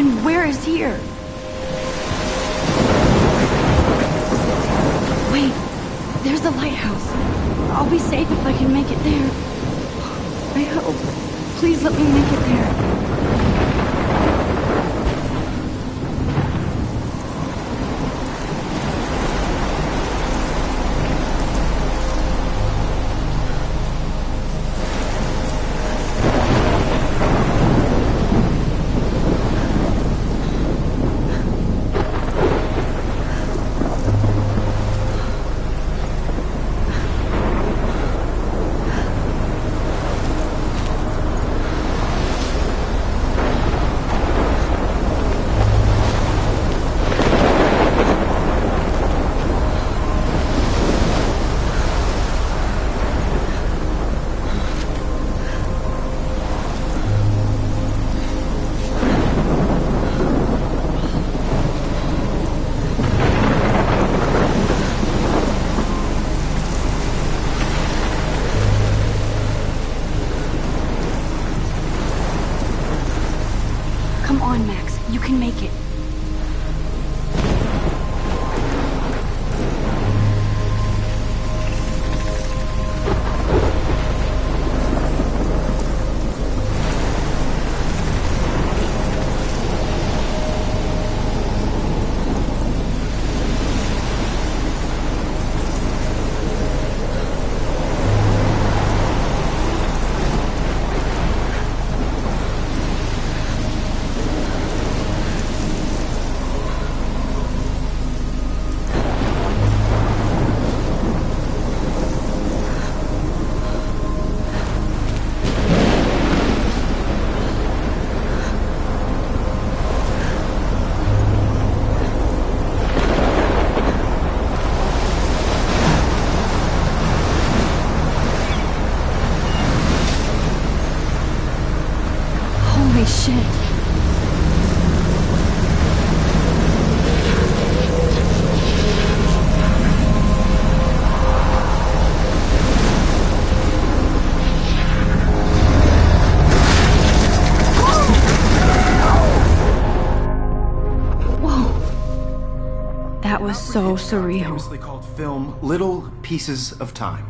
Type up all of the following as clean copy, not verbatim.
And where is here? Wait, there's the lighthouse. I'll be safe if I can make it there. I hope. Please let me make it there. Come on, Max. You can make it. Holy shit. Whoa. That was so surreal. Famously called film Little Pieces of Time.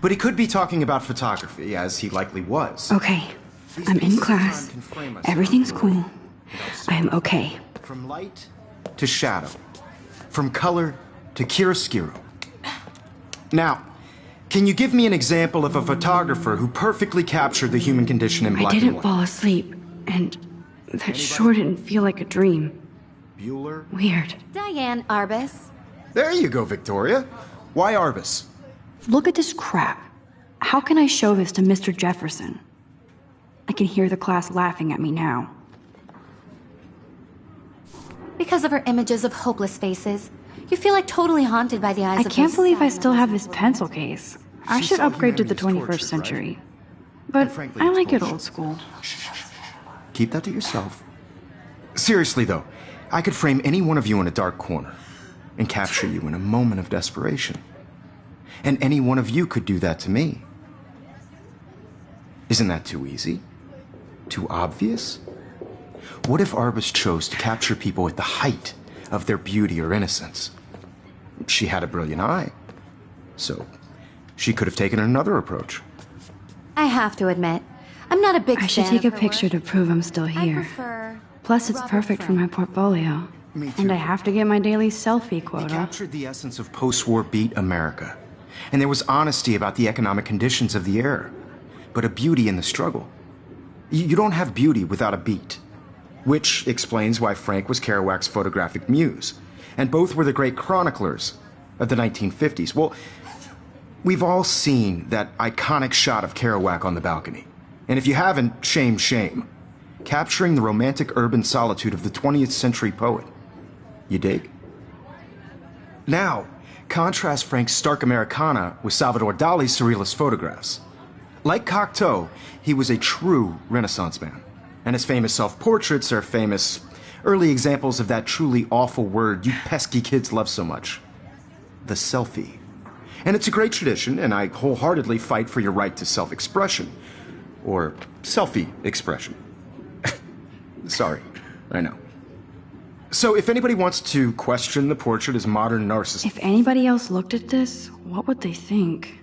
But he could be talking about photography, as he likely was. Okay. I'm in class. Everything's cool. I am okay. From light to shadow. From color to chiaroscuro. Now, can you give me an example of a photographer who perfectly captured the human condition in black and white? I didn't fall asleep, and that sure didn't feel like a dream. Bueller? Weird. Diane Arbus. There you go, Victoria. Why Arbus? Look at this crap. How can I show this to Mr. Jefferson? I can hear the class laughing at me now. Because of her images of hopeless faces, you feel like totally haunted by the eyes of I can't those believe I sad still have numbers. this pencil case. I She's should so upgrade to the humanity's 21st tortured, century. right? But And frankly, I it's like it bullshit. old school. Keep that to yourself. Seriously, though, I could frame any one of you in a dark corner and capture you in a moment of desperation. And any one of you could do that to me. Isn't that too easy? Too obvious? What if Arbus chose to capture people at the height of their beauty or innocence? She had a brilliant eye, so she could have taken another approach. I have to admit, I'm not a big fan I should take a of her picture work. to prove I'm still I here. prefer Plus, it's Robert perfect for Frank. my portfolio. Me And too. I have to get my daily selfie He quota. captured the essence of post-war beat America. And there was honesty about the economic conditions of the era, but a beauty in the struggle. You don't have beauty without a beat. Which explains why Frank was Kerouac's photographic muse. And both were the great chroniclers of the 1950s. Well, we've all seen that iconic shot of Kerouac on the balcony. And if you haven't, shame, shame. Capturing the romantic urban solitude of the 20th century poet. You dig? Now, contrast Frank's stark Americana with Salvador Dali's surrealist photographs. Like Cocteau, he was a true Renaissance man. And his famous self-portraits are famous early examples of that truly awful word you pesky kids love so much. The selfie. And it's a great tradition, and I wholeheartedly fight for your right to self-expression. Or selfie expression. Sorry. I know. So if anybody wants to question the portrait as modern narcissism... If anybody else looked at this, what would they think?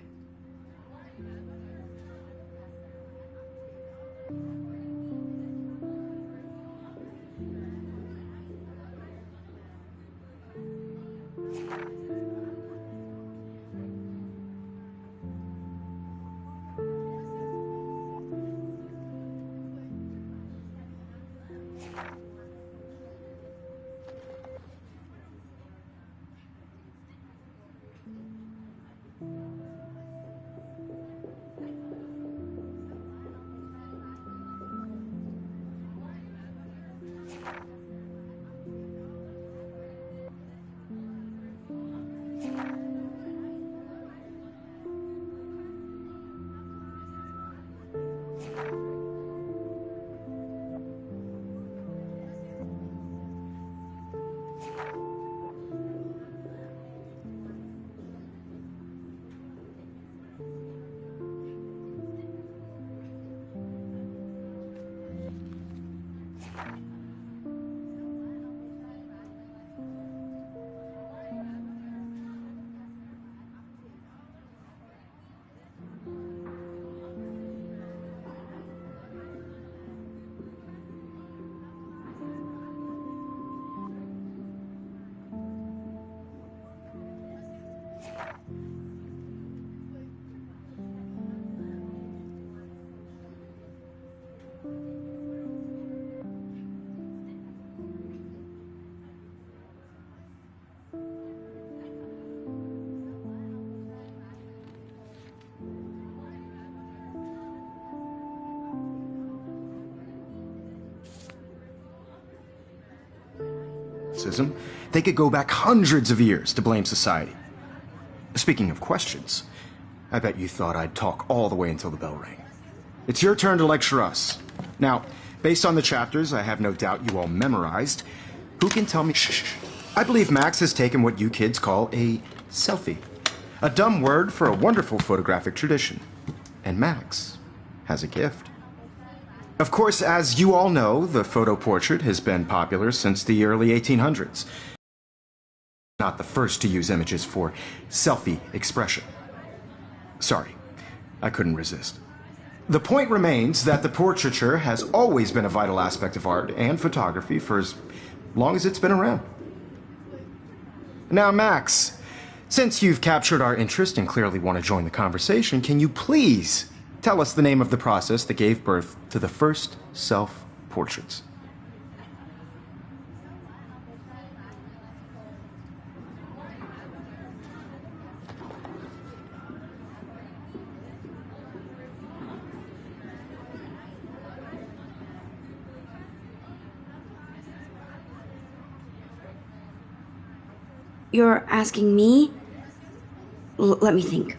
They could go back hundreds of years to blame society. Speaking of questions, I bet you thought I'd talk all the way until the bell rang. It's your turn to lecture us. Now, based on the chapters I have no doubt you all memorized, who can tell me... Shh. I believe Max has taken what you kids call a selfie. A dumb word for a wonderful photographic tradition. And Max has a gift. Of course, as you all know, the photo portrait has been popular since the early 1800s. Not the first to use images for selfie expression. Sorry, I couldn't resist. The point remains that the portraiture has always been a vital aspect of art and photography for as long as it's been around. Now, Max, since you've captured our interest and clearly want to join the conversation, can you please tell us the name of the process that gave birth to the first self-portraits? You're asking me? Let me think.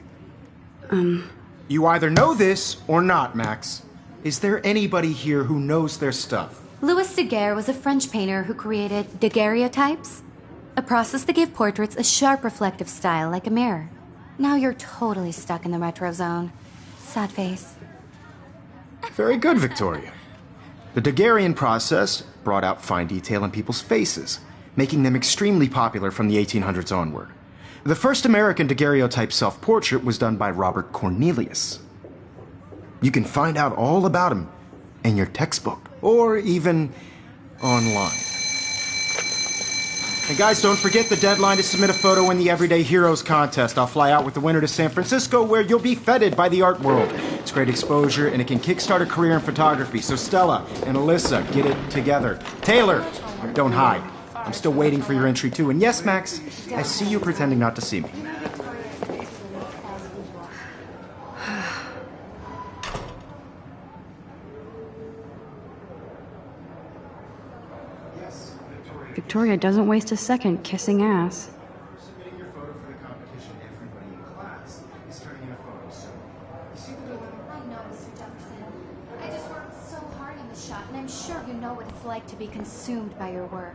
You either know this or not, Max. Is there anybody here who knows their stuff? Louis Daguerre was a French painter who created daguerreotypes, a process that gave portraits a sharp reflective style like a mirror. Now you're totally stuck in the retro zone. Sad face. Very good, Victoria. The Daguerrean process brought out fine detail in people's faces, making them extremely popular from the 1800s onward. The first American daguerreotype self-portrait was done by Robert Cornelius. You can find out all about him in your textbook, or even online. And guys, don't forget the deadline to submit a photo in the Everyday Heroes contest. I'll fly out with the winner to San Francisco, where you'll be feted by the art world. It's great exposure, and it can kickstart a career in photography. So Stella and Alyssa, get it together. Taylor, don't hide. I'm still waiting for your entry, too. And yes, Max, I see you pretending not to see me. Victoria doesn't waste a second kissing ass. Submitting your photo for the competition, everybody in class is turning in a photo, so you see the dilemma? I know, Mr. Jefferson. I just worked so hard on the shot, and I'm sure you know what it's like to be consumed by your work.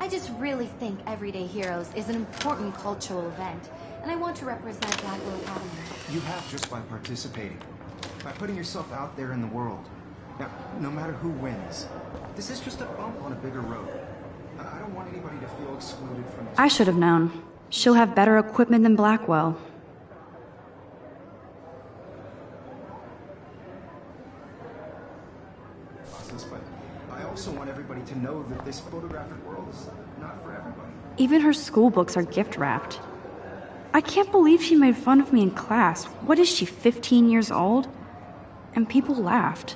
I just really think Everyday Heroes is an important cultural event, and I want to represent Blackwell Academy. You have just by participating, by putting yourself out there in the world. Now, no matter who wins, this is just a bump on a bigger road. I don't want anybody to feel excluded from this. I should have known. She'll have better equipment than Blackwell. But I also want everybody to know that this photographic world is not for everybody. Even her school books are gift-wrapped. I can't believe she made fun of me in class. What is she, 15 years old? And people laughed.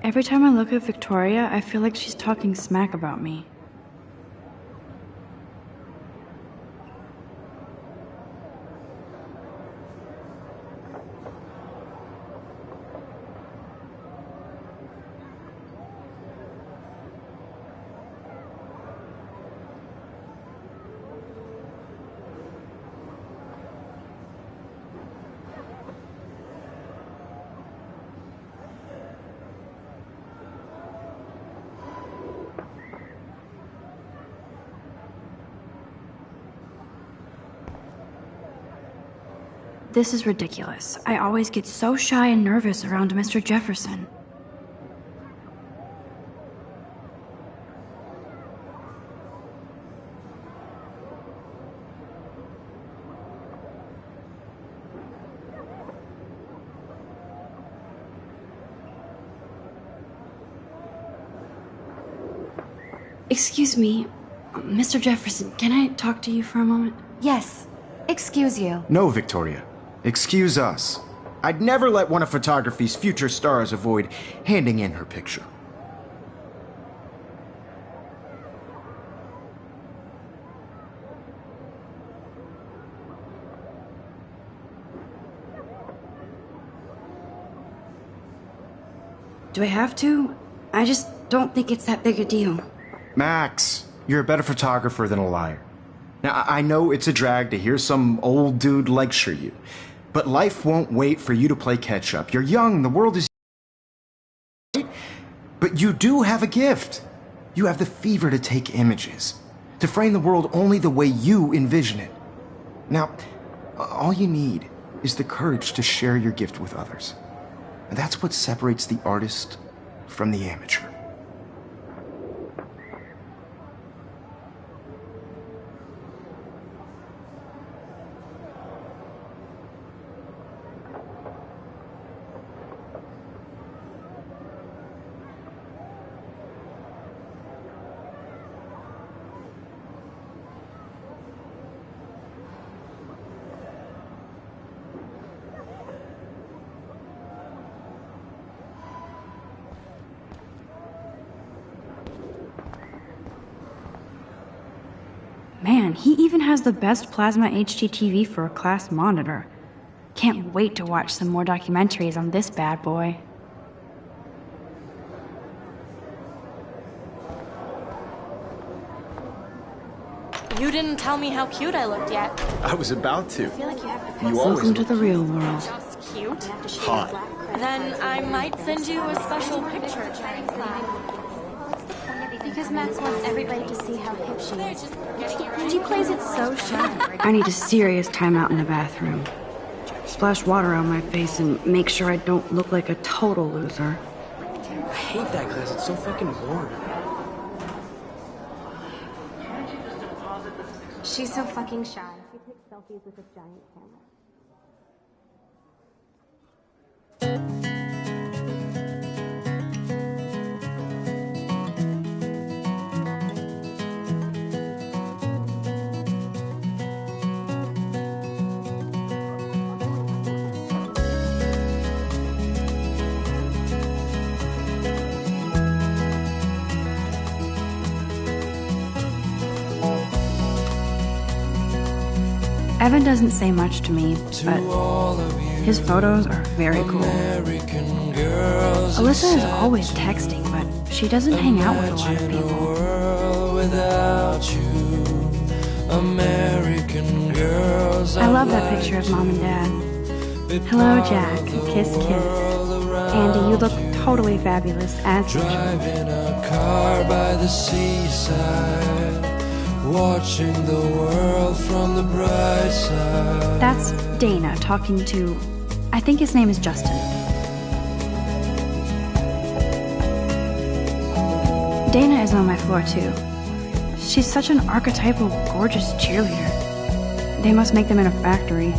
Every time I look at Victoria, I feel like she's talking smack about me. This is ridiculous. I always get so shy and nervous around Mr. Jefferson. Excuse me, Mr. Jefferson, can I talk to you for a moment? Yes. Excuse you. No, Victoria. Excuse us. I'd never let one of photography's future stars avoid handing in her picture. Do I have to? I just don't think it's that big a deal. Max, you're a better photographer than a liar. Now, I know it's a drag to hear some old dude lecture you, but life won't wait for you to play catch-up. You're young, the world is... But you do have a gift. You have the fever to take images, to frame the world only the way you envision it. Now, all you need is the courage to share your gift with others. And that's what separates the artist from the amateur. Man, he even has the best plasma HDTV for a class monitor. Can't wait to watch some more documentaries on this bad boy. You didn't tell me how cute I looked yet. I was about to. I feel like you have to You always Welcome to look the real world. just cute. hot. Then I might send you a special picture. Because Max wants everybody to see how hip she They're is. just getting you ready. She plays it so shy. I need a serious timeout in the bathroom. Splash water on my face and make sure I don't look like a total loser. I hate that class. It's so fucking boring. She's so fucking shy. She takes selfies with a giant camera. Evan doesn't say much to me, but his photos are very cool. Alyssa is always texting, but she doesn't hang out with a lot of people. American girls. I love that picture of Mom and Dad. Hello, Jack. Kiss, kiss. Andy, you look totally fabulous as usual. Driving a car by the seaside, watching the world from the bright side. That's Dana talking to... I think his name is Justin. Dana is on my floor, too. She's such an archetypal, gorgeous cheerleader. They must make them in a factory.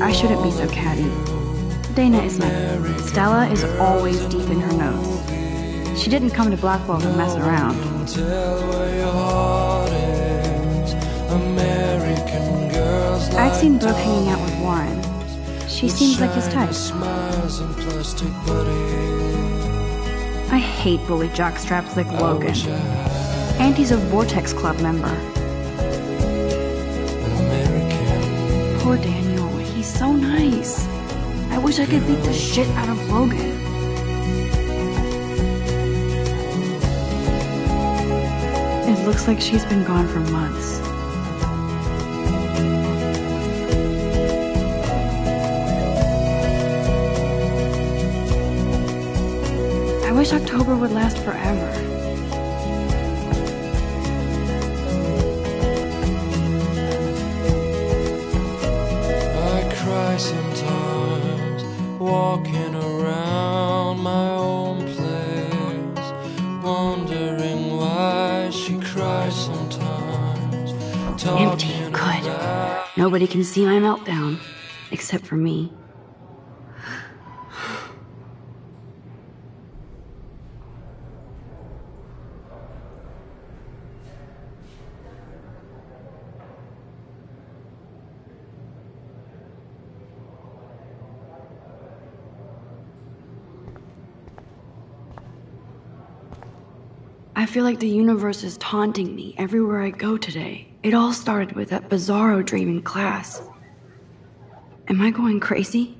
I shouldn't be so catty. Dana is never. Stella is always deep in her nose. She didn't come to Blackwell to mess around. I've seen Brooke hanging out with Warren. She seems like his type. I hate bully jockstraps like Logan. And he's a Vortex Club member. Poor Daniel, he's so nice. I wish I could beat the shit out of Logan. It looks like she's been gone for months. I wish October would last forever. I cry sometimes, walking around my own place, wondering why she cries sometimes. Empty, good. Nobody can see my meltdown, except for me. I feel like the universe is taunting me everywhere I go today. It all started with that bizarro dream in class. Am I going crazy?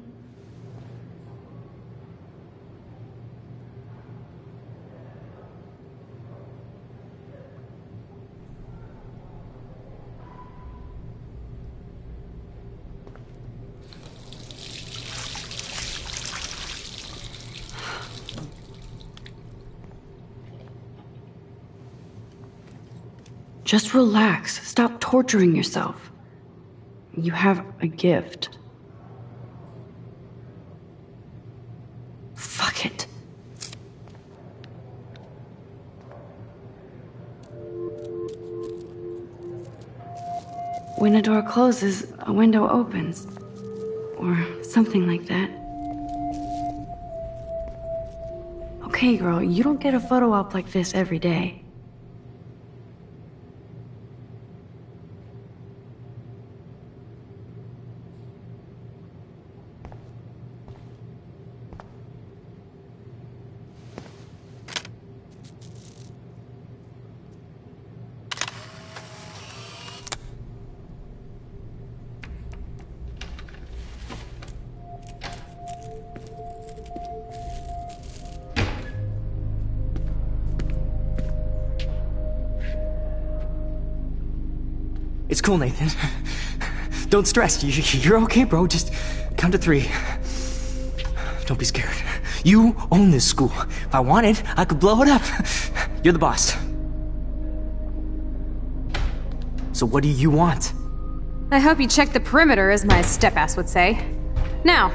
Just relax. Stop torturing yourself. You have a gift. Fuck it. When a door closes, a window opens. Or something like that. Okay, girl, you don't get a photo op like this every day. It's cool, Nathan. Don't stress. You're okay, bro. Just count to 3. Don't be scared. You own this school. If I wanted, I could blow it up. You're the boss. So what do you want? I hope you checked the perimeter, as my step-ass would say. Now,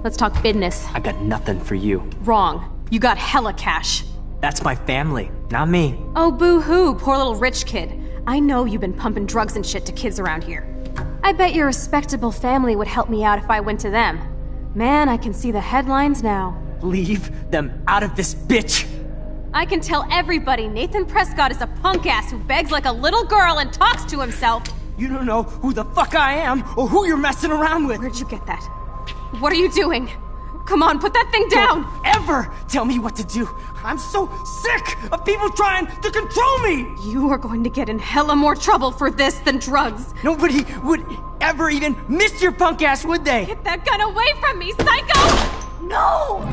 let's talk business. I got nothing for you. Wrong. You got hella cash. That's my family, not me. Oh, boo-hoo, poor little rich kid. I know you've been pumping drugs and shit to kids around here. I bet your respectable family would help me out if I went to them. Man, I can see the headlines now. Leave them out of this bitch! I can tell everybody Nathan Prescott is a punk ass who begs like a little girl and talks to himself. You don't know who the fuck I am or who you're messing around with. Where'd you get that? What are you doing? Come on, put that thing down! Don't ever tell me what to do! I'm so sick of people trying to control me! You are going to get in hella more trouble for this than drugs. Nobody would ever even miss your punk ass, would they? Get that gun away from me, psycho! No!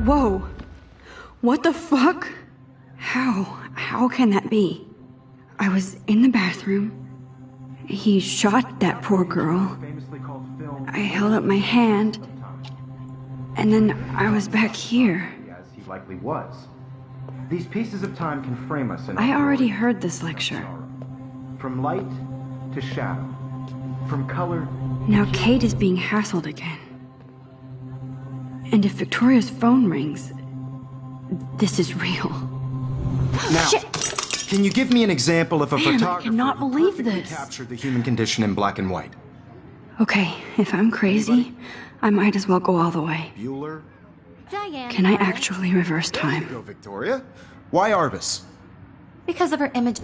Whoa. What the fuck? How can that be? I was in the bathroom. He shot that poor girl. I held up my hand. And then I was back here. As he likely was. These pieces of time can frame us in I already heard this lecture. From light to shadow. From color. Now Kate is being hassled again. And if Victoria's phone rings, this is real. Now, Shit! Can you give me an example of a Man, I photographer cannot who believe perfectly this. captured the human condition in black and white? Okay, if I'm crazy, I might as well go all the way. Bueller? Diane. Can I Arbus. actually reverse There you time? go, Victoria. Why Arbus? Because of her image.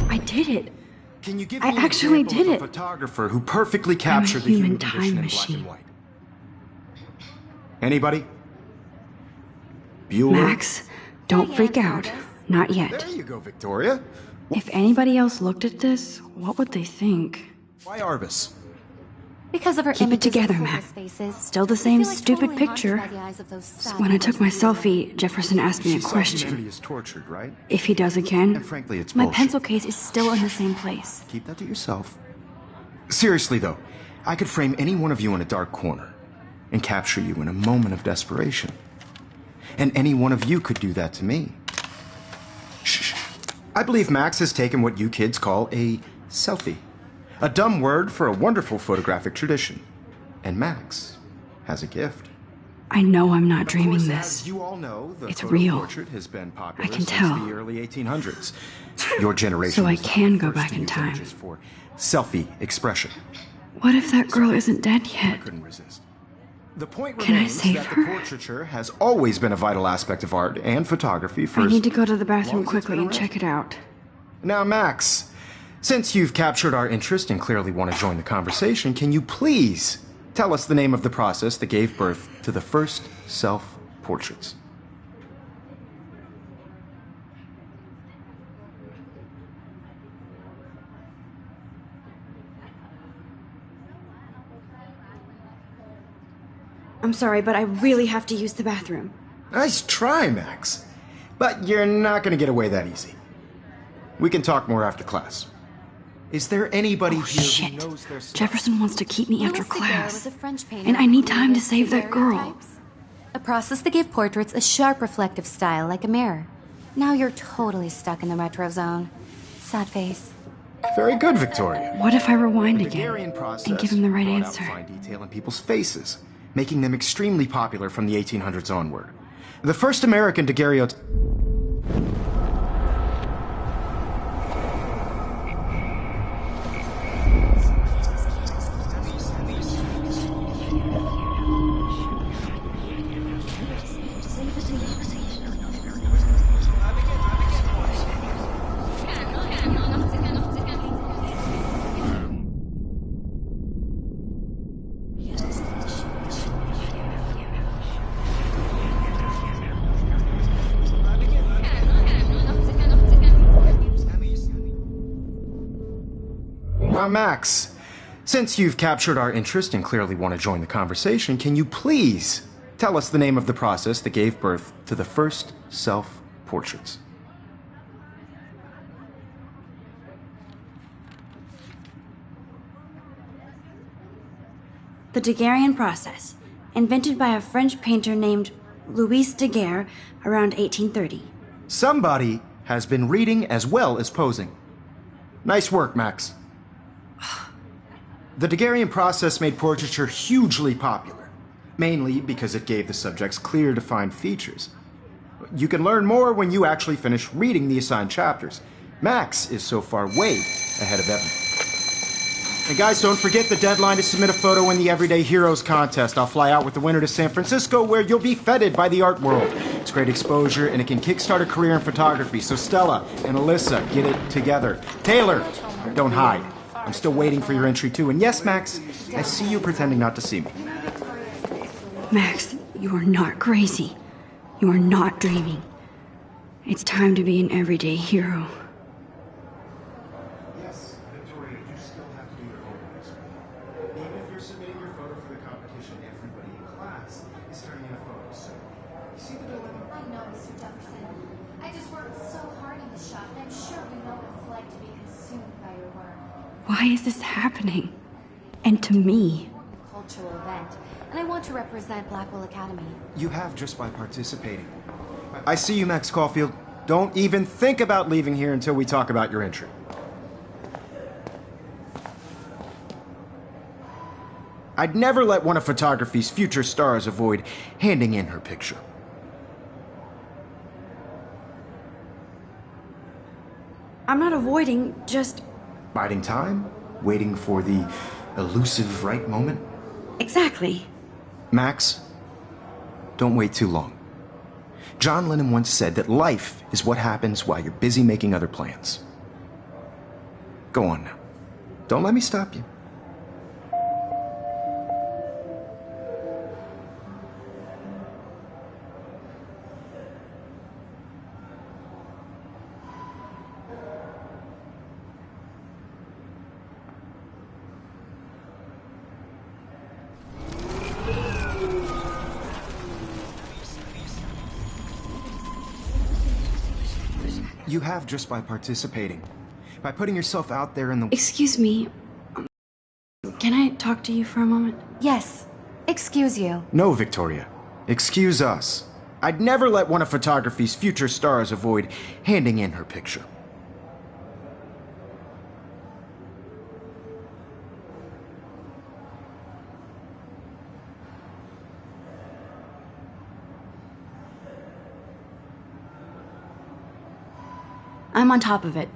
I did it. Can you give I me an actually example did of a it. photographer who perfectly captured the human human time condition in black machine. and white? Anybody? Bueller? Max, don't freak out. Not yet. There you go, Victoria. If anybody else looked at this, what would they think? Why Arbus? Because of her Keep it images together, of Mac. hopeless faces. Still the I same feel like stupid totally haunted picture. by the eyes of those sad When I took my faces people. selfie, Jefferson asked me a She saw question. humanity is tortured, right? If he does again, And frankly, it's my bullshit. pencil case is still in the same place. Keep that to yourself. Seriously, though, I could frame any one of you in a dark corner and capture you in a moment of desperation. And any one of you could do that to me. Shh. I believe Max has taken what you kids call a selfie. A dumb word for a wonderful photographic tradition. And Max has a gift. I know I'm not Of dreaming course, this. As you all know, the It's photo real. portrait has been popular I can since tell. the early 1800s. Your generation So I was not can the go first back to in use time. images for selfie expression. What if that girl isn't dead I yet? couldn't resist. The point Can I remains save that her? the portraiture has always been a vital aspect of art and photography for I as need to go to the long bathroom as it's quickly been and around. check it out. Now, Max, since you've captured our interest and clearly want to join the conversation, can you please tell us the name of the process that gave birth to the first self-portraits? I'm sorry, but I really have to use the bathroom. Nice try, Max. But you're not going to get away that easy. We can talk more after class. Is there anybody Oh, here shit. who knows their stuff? Jefferson wants to keep me after Louis Daguerre class. was a French painter And I need who time to created save that girl. daguerreotypes. A process that gave portraits a sharp reflective style like a mirror. Now you're totally stuck in the retro zone. Sad face. Very good, Victoria. What if I rewind The again Daguerrean process and give him the right brought out answer? fine detail in people's faces, making them extremely popular from the 1800s onward. The first American daguerreotype. Now, Max, since you've captured our interest and clearly want to join the conversation, can you please tell us the name of the process that gave birth to the first self-portraits? The Daguerrean process, invented by a French painter named Louis Daguerre around 1830. Somebody has been reading as well as posing. Nice work, Max. The Daguerrean process made portraiture hugely popular, mainly because it gave the subjects clear, defined features. You can learn more when you actually finish reading the assigned chapters. Max is so far way ahead of Evan. And guys, don't forget the deadline to submit a photo in the Everyday Heroes contest. I'll fly out with the winner to San Francisco, where you'll be feted by the art world. It's great exposure, and it can kickstart a career in photography. So Stella and Alyssa, get it together. Taylor, don't hide. I'm still waiting for your entry, too. And yes, Max, I see you pretending not to see me. Max, you are not crazy. You are not dreaming. It's time to be an everyday hero. Why is this happening? And to me? Cultural event, and I want to represent Blackwell Academy. You have just by participating. I see you, Max Caulfield. Don't even think about leaving here until we talk about your entry. I'd never let one of photography's future stars avoid handing in her picture. I'm not avoiding, just... Biding time? Waiting for the elusive right moment? Exactly. Max, don't wait too long. John Lennon once said that life is what happens while you're busy making other plans. Go on now. Don't let me stop you. You have just by participating. By putting yourself out there in the... Excuse me. Can I talk to you for a moment? Yes. Excuse you. No, Victoria. Excuse us. I'd never let one of photography's future stars avoid handing in her picture. I'm on top of it.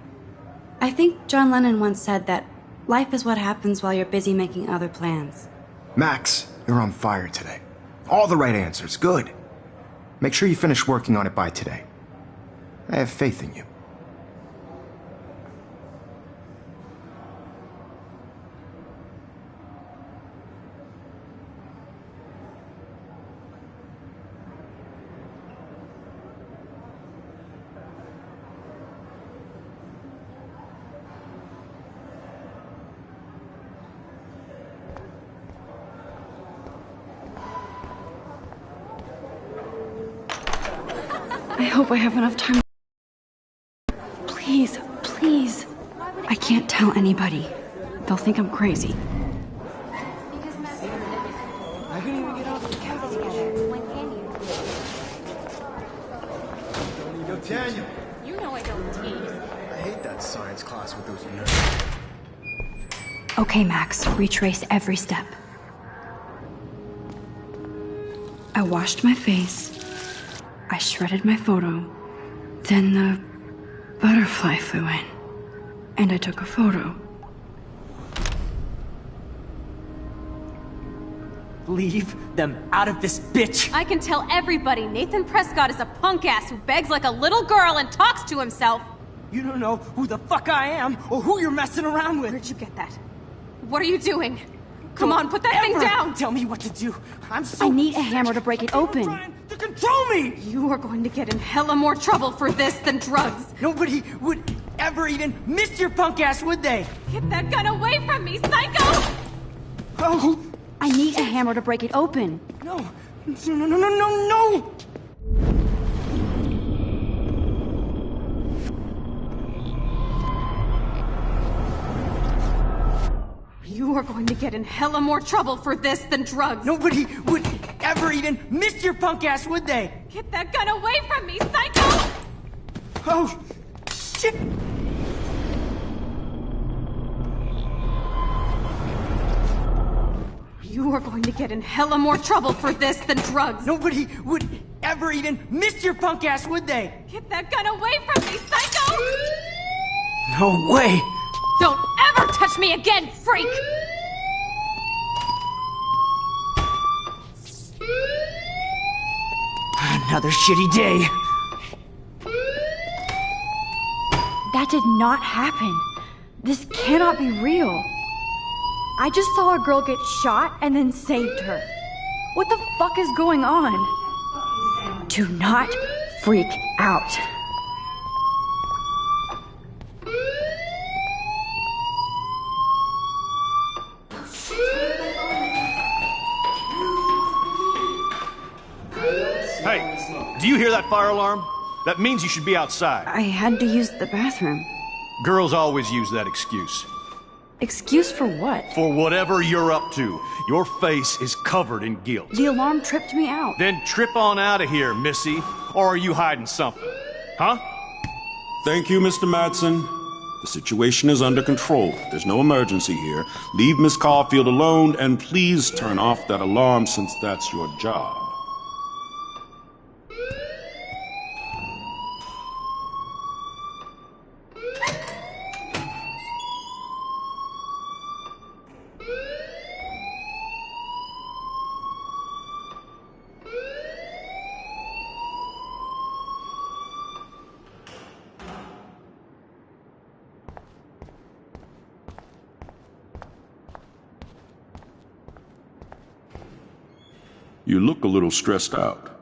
I think John Lennon once said that life is what happens while you're busy making other plans. Max, you're on fire today. All the right answers. Good. Make sure you finish working on it by today. I have faith in you. I hope I have enough time. Please, please. I can't tell anybody. They'll think I'm crazy. I couldn't even get off the couch. Yo, Daniel. You know I don't tease. I hate that science class with those nerds. Okay, Max, retrace every step. I washed my face. I shredded my photo. Then the butterfly flew in. And I took a photo. Leave them out of this bitch! I can tell everybody Nathan Prescott is a punk ass who begs like a little girl and talks to himself. You don't know who the fuck I am or who you're messing around with. Where'd you get that? What are you doing? Come on, put that thing down! Tell me what to do. I'm so... I need a hammer to break it open. Trying to control me! You are going to get in hella more trouble for this than drugs. Nobody would ever even miss your punk ass, would they? Get that gun away from me, psycho! Oh! I need a hammer to break it open. No! No, no, no, no, no! You are going to get in hella more trouble for this than drugs. Nobody would ever even miss your punk ass, would they? Get that gun away from me, psycho! Oh, shit! You are going to get in hella more trouble for this than drugs. Nobody would ever even miss your punk ass, would they? Get that gun away from me, psycho! No way! Don't ever touch me again, freak! Another shitty day. That did not happen. This cannot be real. I just saw a girl get shot and then saved her. What the fuck is going on? Do not freak out. Hey, do you hear that fire alarm? That means you should be outside. I had to use the bathroom. Girls always use that excuse. Excuse for what? For whatever you're up to. Your face is covered in guilt. The alarm tripped me out. Then trip on out of here, Missy. Or are you hiding something? Huh? Thank you, Mr. Madsen. The situation is under control. There's no emergency here. Leave Miss Caulfield alone, and please turn off that alarm since that's your job. You look a little stressed out.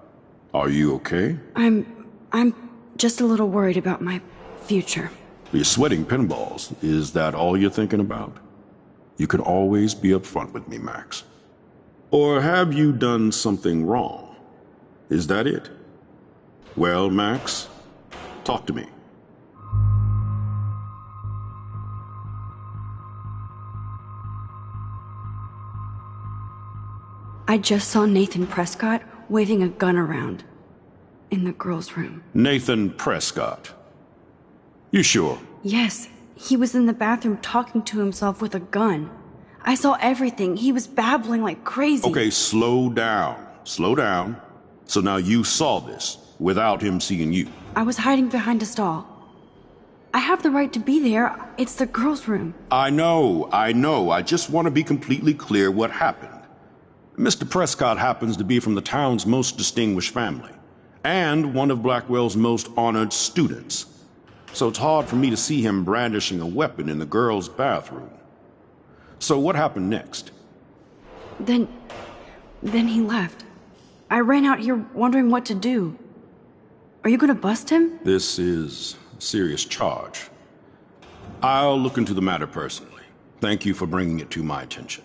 Are you okay? I'm just a little worried about my future. You're sweating pinballs. Is that all you're thinking about? You can always be upfront with me, Max. Or have you done something wrong? Is that it? Well, Max, talk to me. I just saw Nathan Prescott waving a gun around in the girls' room. Nathan Prescott. You sure? Yes, he was in the bathroom talking to himself with a gun. I saw everything. He was babbling like crazy. Okay, slow down. Slow down. So now you saw this without him seeing you. I was hiding behind a stall. I have the right to be there. It's the girls' room. I know. I just want to be completely clear what happened. Mr. Prescott happens to be from the town's most distinguished family, and one of Blackwell's most honored students. So it's hard for me to see him brandishing a weapon in the girls' bathroom. So what happened next? Then he left. I ran out here wondering what to do. Are you gonna bust him? This is a serious charge. I'll look into the matter personally. Thank you for bringing it to my attention.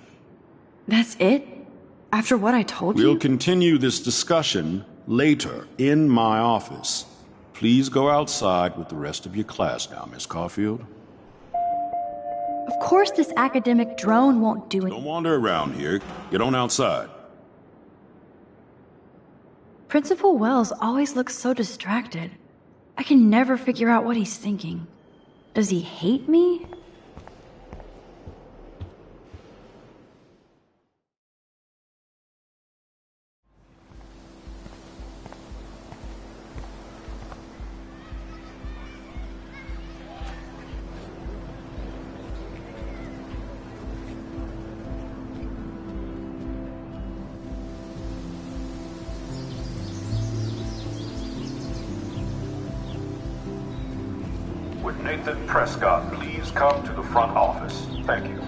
That's it? After what I told you? We'll continue this discussion later in my office. Please go outside with the rest of your class now, Miss Caulfield. Of course this academic drone won't do it. Don't wander around here. Get on outside. Principal Wells always looks so distracted. I can never figure out what he's thinking. Does he hate me? With Nathan Prescott, please come to the front office. Thank you.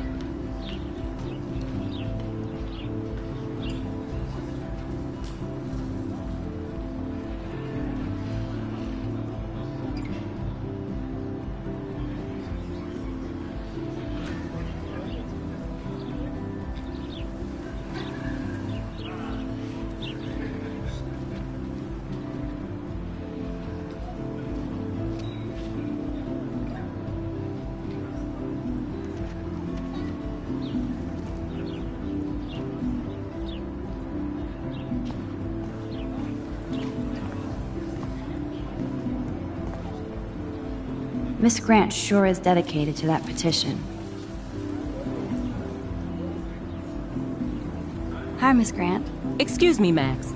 Miss Grant sure is dedicated to that petition. Hi, Miss Grant. Excuse me, Max.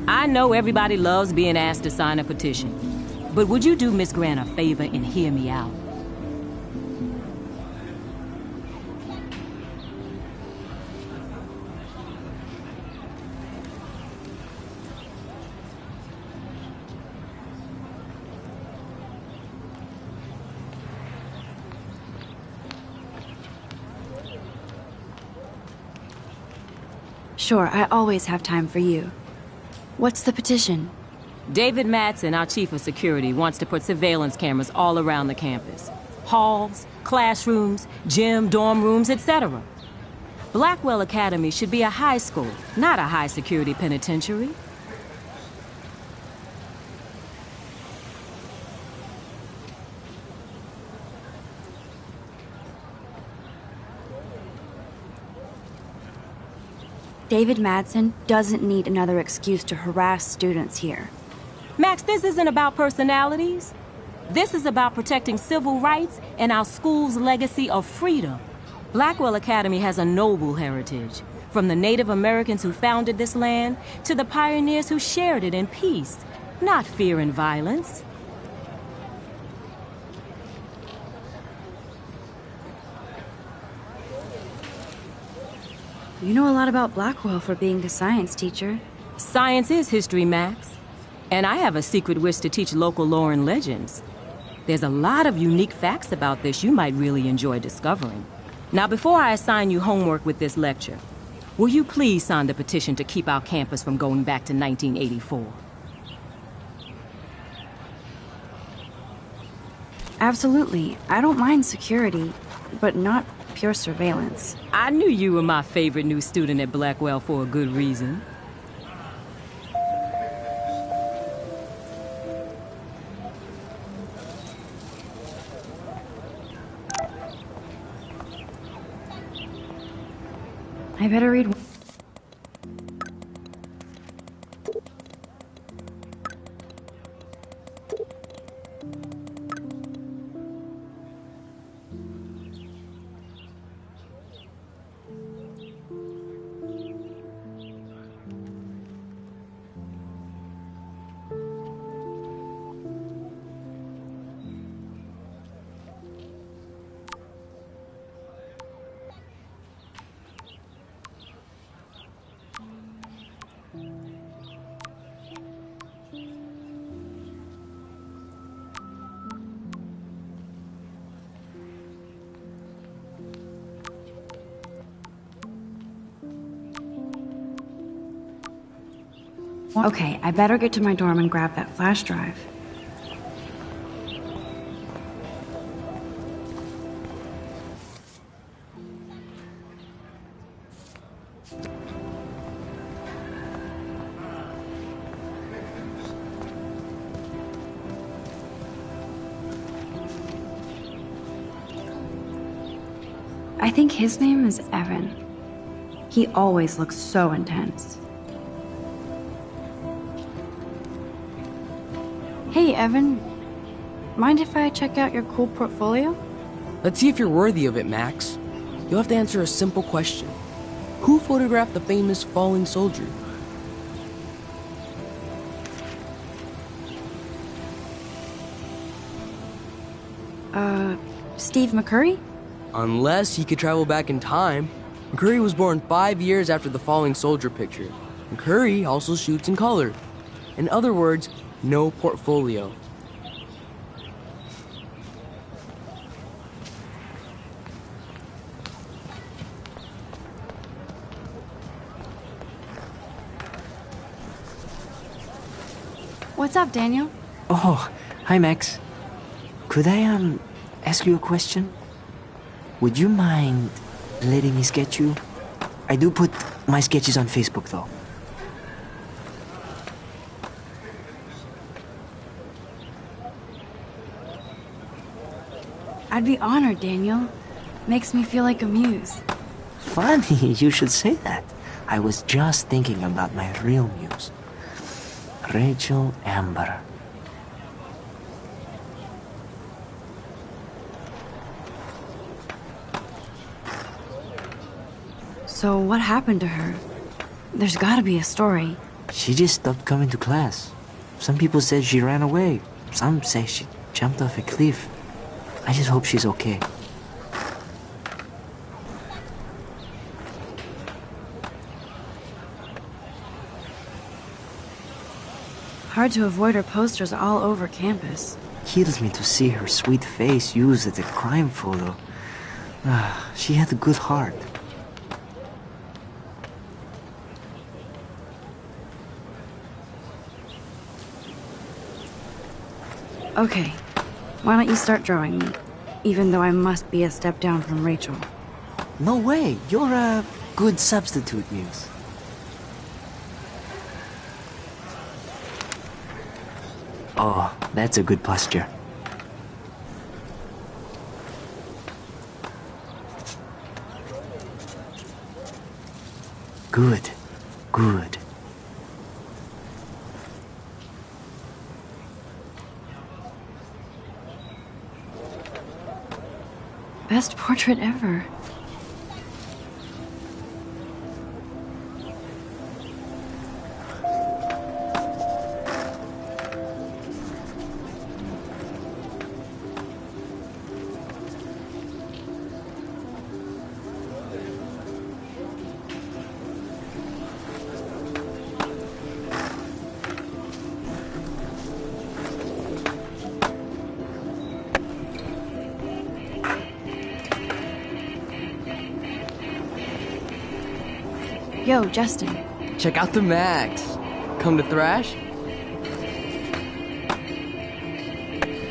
I know everybody loves being asked to sign a petition, but would you do Miss Grant a favor and hear me out? Sure, I always have time for you. What's the petition? David Madsen, our chief of security, wants to put surveillance cameras all around the campus. Halls, classrooms, gym, dorm rooms, etc. Blackwell Academy should be a high school, not a high-security penitentiary. David Madsen doesn't need another excuse to harass students here. Max, this isn't about personalities. This is about protecting civil rights and our school's legacy of freedom. Blackwell Academy has a noble heritage, from the Native Americans who founded this land to the pioneers who shared it in peace, not fear and violence. You know a lot about Blackwell for being the science teacher. Science is history, Max. And I have a secret wish to teach local lore and legends. There's a lot of unique facts about this you might really enjoy discovering. Now, before I assign you homework with this lecture, will you please sign the petition to keep our campus from going back to 1984? Absolutely. I don't mind security, but not pure surveillance. I knew you were my favorite new student at Blackwell for a good reason. I better read. Okay, I better get to my dorm and grab that flash drive. I think his name is Evan. He always looks so intense. Hey, Evan. Mind if I check out your cool portfolio? Let's see if you're worthy of it, Max. You'll have to answer a simple question. Who photographed the famous falling soldier? Steve McCurry? Unless he could travel back in time. McCurry was born 5 years after the falling soldier picture. McCurry also shoots in color. In other words, no portfolio. What's up, Daniel? Oh, hi, Max. Could I, ask you a question? Would you mind letting me sketch you? I do put my sketches on Facebook, though. I'd be honored, Daniel. Makes me feel like a muse. Funny you should say that. I was just thinking about my real muse. Rachel Amber. So what happened to her? There's gotta be a story. She just stopped coming to class. Some people said she ran away. Some say she jumped off a cliff. I just hope she's okay. Hard to avoid her posters all over campus. Kills me to see her sweet face used as a crime photo. She had a good heart. Okay, why don't you start drawing me? Even though I must be a step down from Rachel. No way, you're a good substitute, Muse. Oh, that's a good posture. Good. Good. Best portrait ever. Yo, Justin. Check out the Max. Come to thrash?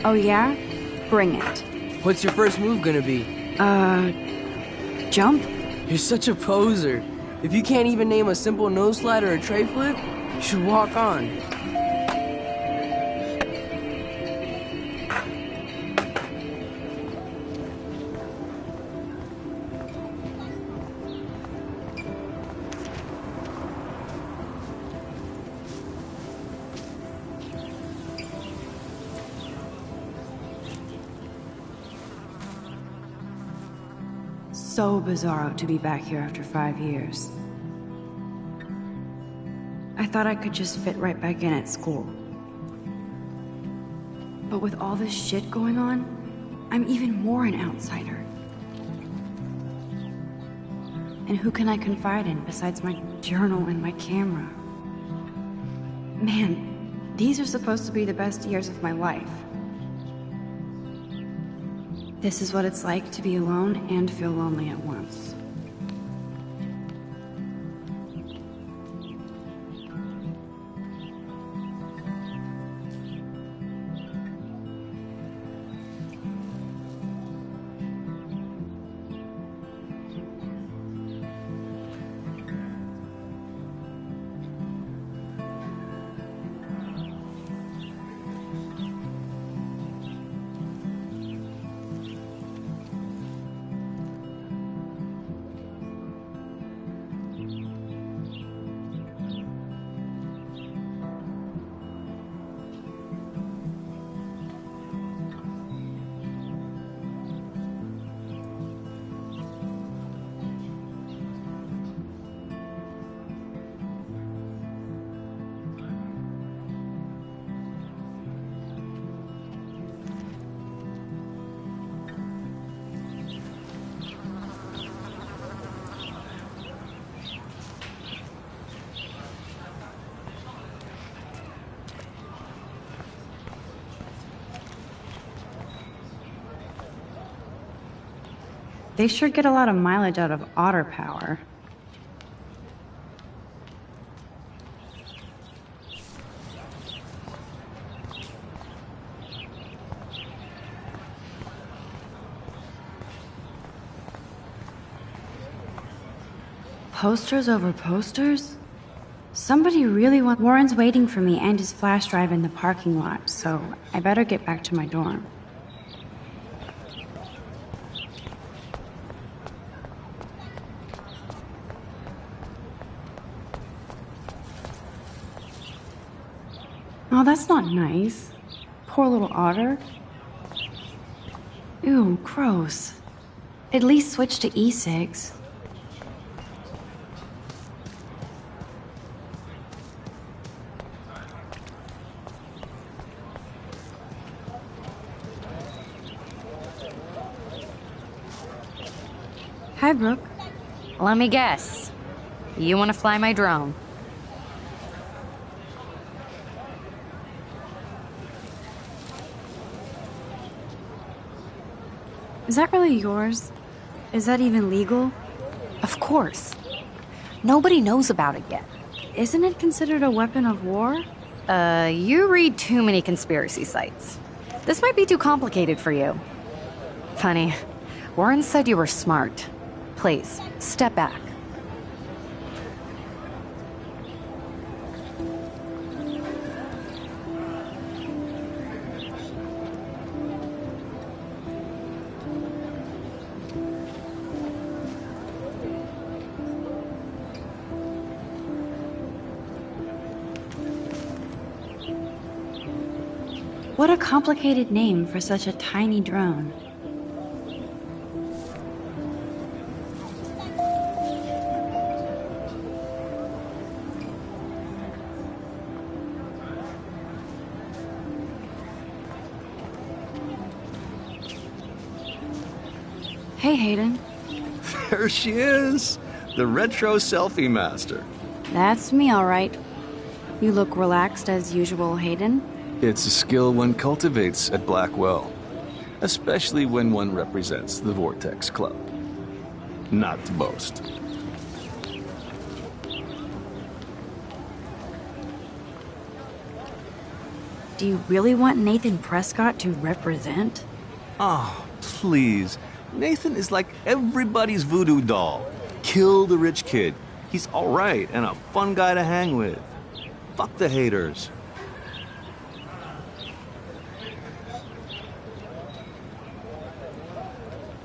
Oh yeah? Bring it. What's your first move gonna be? Jump? You're such a poser. If you can't even name a simple nose slide or a tray flip, you should walk on. So bizarro to be back here after 5 years. I thought I could just fit right back in at school. But with all this shit going on, I'm even more an outsider. And who can I confide in besides my journal and my camera? Man, these are supposed to be the best years of my life. This is what it's like to be alone and feel lonely at once. They sure get a lot of mileage out of otter power. Posters over posters? Somebody really wants... Warren's waiting for me and his flash drive in the parking lot, so I better get back to my dorm. Oh, that's not nice. Poor little otter. Ew, gross. At least switch to e-cigs. Hi, Brooke. Let me guess. You want to fly my drone? Is that really yours? Is that even legal? Of course. Nobody knows about it yet. Isn't it considered a weapon of war? You read too many conspiracy sites. This might be too complicated for you. Funny. Warren said you were smart. Please, step back. What a complicated name for such a tiny drone. Hey, Hayden. There she is! The retro selfie master. That's me, all right. You look relaxed as usual, Hayden. It's a skill one cultivates at Blackwell, especially when one represents the Vortex Club. Not to boast. Do you really want Nathan Prescott to represent? Oh, please. Nathan is like everybody's voodoo doll. Kill the rich kid. He's alright and a fun guy to hang with. Fuck the haters.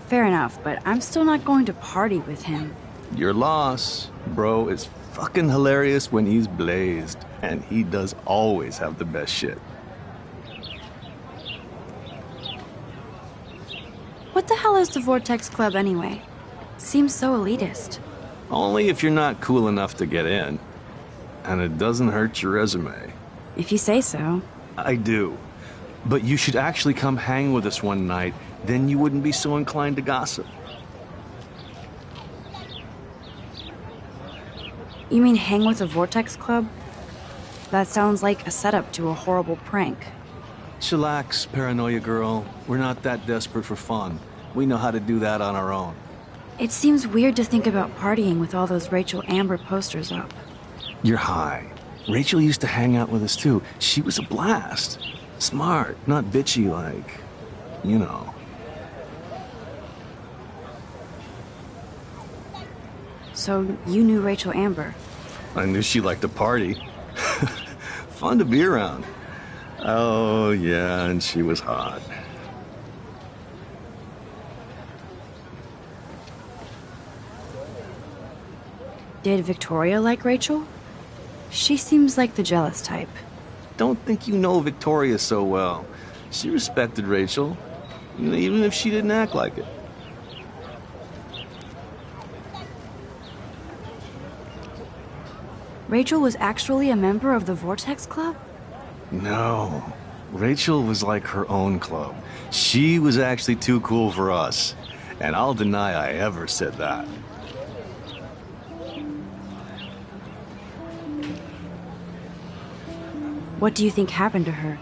Fair enough, but I'm still not going to party with him. Your loss. Bro is fucking hilarious when he's blazed, and he does always have the best shit. What the hell is the Vortex Club anyway? Seems so elitist. Only if you're not cool enough to get in. And it doesn't hurt your resume. If you say so. I do. But you should actually come hang with us one night, then you wouldn't be so inclined to gossip. You mean hang with the Vortex Club? That sounds like a setup to a horrible prank. Chillax, paranoia girl. We're not that desperate for fun. We know how to do that on our own. It seems weird to think about partying with all those Rachel Amber posters up. You're high. Rachel used to hang out with us too. She was a blast. Smart, not bitchy like, you know. So you knew Rachel Amber? I knew she liked to party. Fun to be around. Oh, yeah, and she was hot. Did Victoria like Rachel? She seems like the jealous type. Don't think you know Victoria so well. She respected Rachel, even if she didn't act like it. Rachel was actually a member of the Vortex Club? No. Rachel was like her own club. She was actually too cool for us. And I'll deny I ever said that. What do you think happened to her?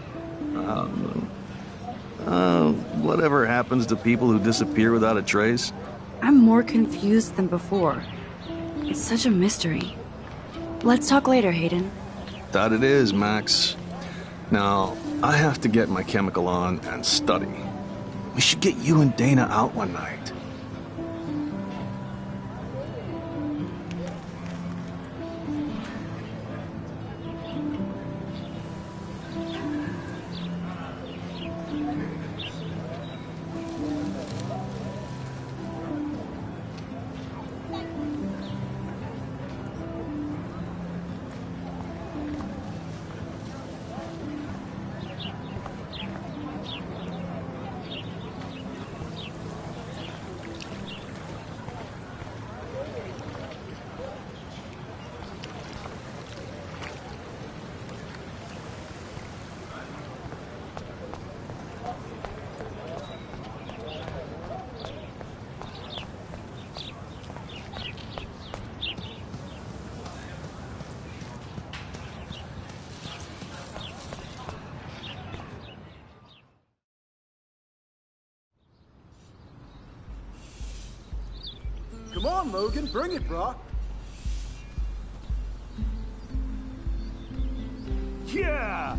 Whatever happens to people who disappear without a trace. I'm more confused than before. It's such a mystery. Let's talk later, Hayden. That it is, Max. Now, I have to get my chemical on and study. We should get you and Dana out one night. Come on, Logan, bring it, bro. Yeah!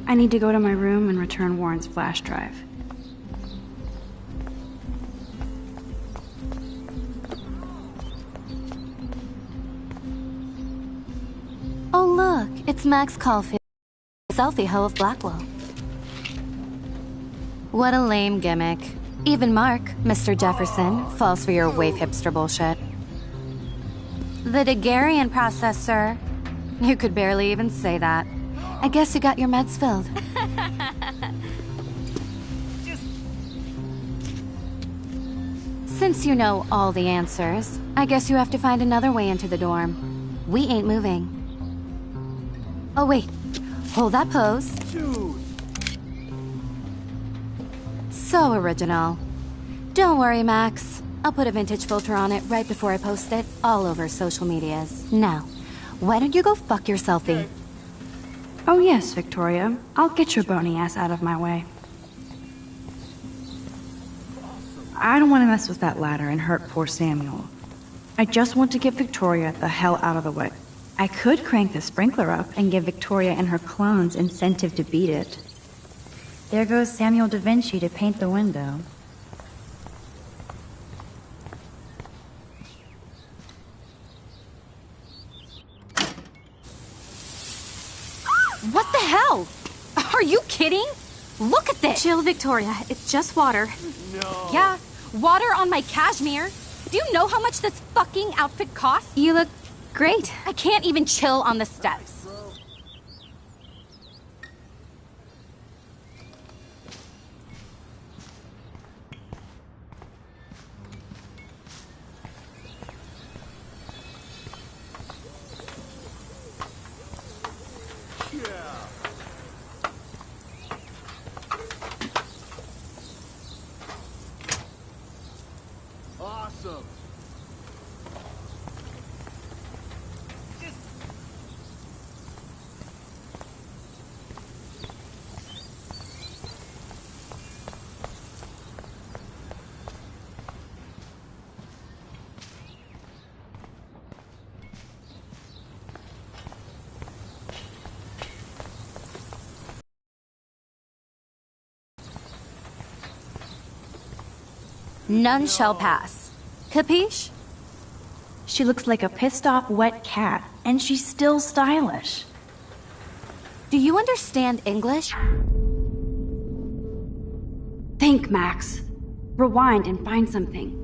I need to go to my room and return Warren's flash drive. Oh look, it's Max Caulfield, selfie hoe of Blackwell. What a lame gimmick. Even Mark, Mr. Jefferson, falls for your wave hipster bullshit. The Daguerrean process, sir. You could barely even say that. I guess you got your meds filled. Since you know all the answers, I guess you have to find another way into the dorm. We ain't moving. Oh wait, hold that pose. Dude. So original. Don't worry, Max. I'll put a vintage filter on it right before I post it all over social medias. Now, why don't you go fuck your selfie? Oh yes, Victoria. I'll get your bony ass out of my way. I don't want to mess with that ladder and hurt poor Samuel. I just want to get Victoria the hell out of the way. I could crank the sprinkler up and give Victoria and her clones incentive to beat it. There goes Samuel da Vinci to paint the window. What the hell? Are you kidding? Look at this! Chill, Victoria. It's just water. No. Yeah, water on my cashmere. Do you know how much this fucking outfit costs? You look great. I can't even chill on the steps. Awesome. None shall pass. Capiche? She looks like a pissed off wet cat, and she's still stylish. Do you understand English? Think, Max. Rewind and find something.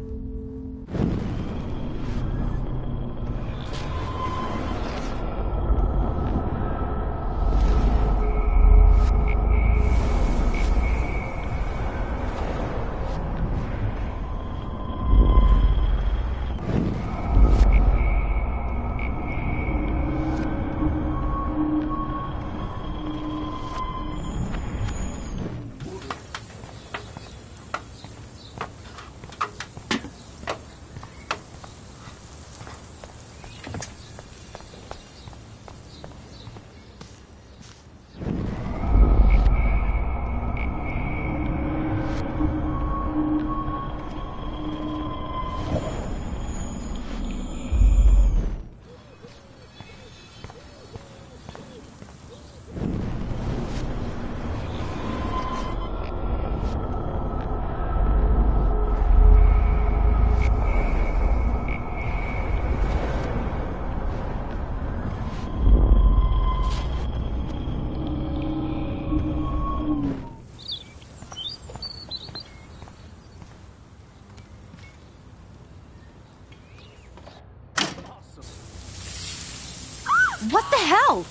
What the hell?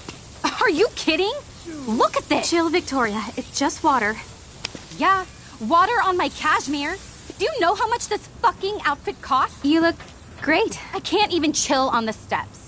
Are you kidding? Look at this! Chill, Victoria. It's just water. Yeah, water on my cashmere. Do you know how much this fucking outfit costs? You look great. I can't even chill on the steps.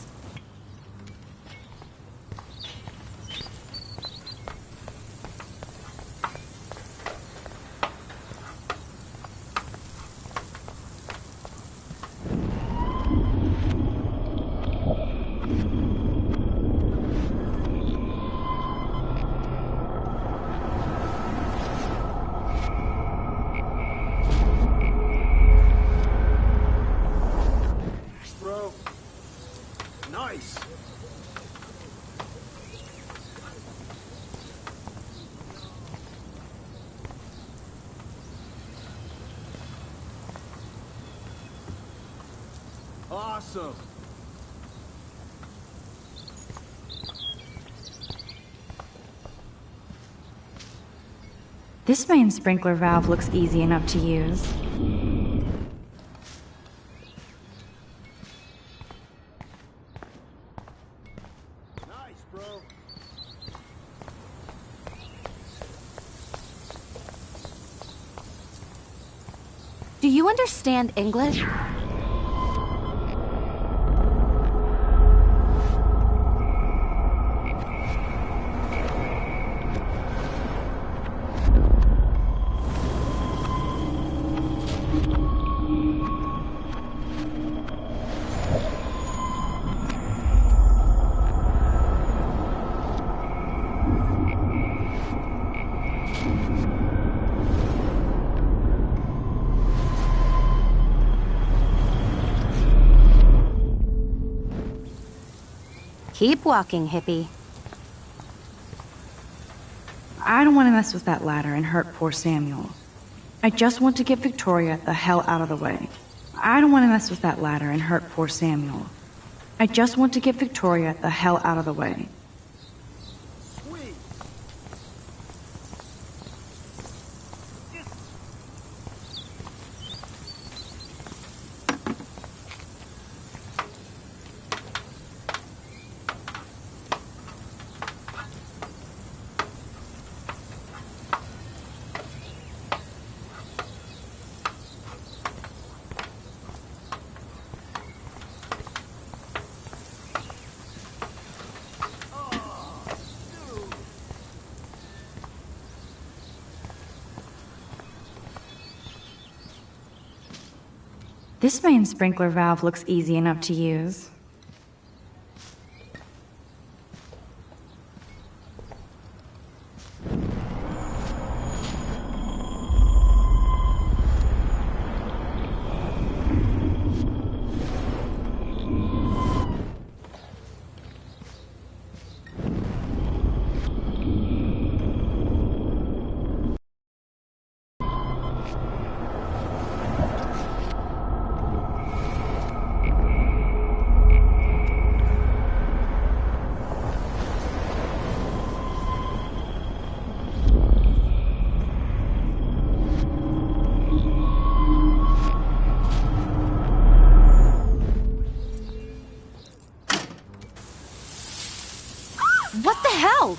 Nice. Awesome. This main sprinkler valve looks easy enough to use. bro. Do you understand English? Keep walking, hippie. I don't want to mess with that ladder and hurt poor Samuel. I just want to get Victoria the hell out of the way. I don't want to mess with that ladder and hurt poor Samuel. I just want to get Victoria the hell out of the way. This main sprinkler valve looks easy enough to use. What the hell?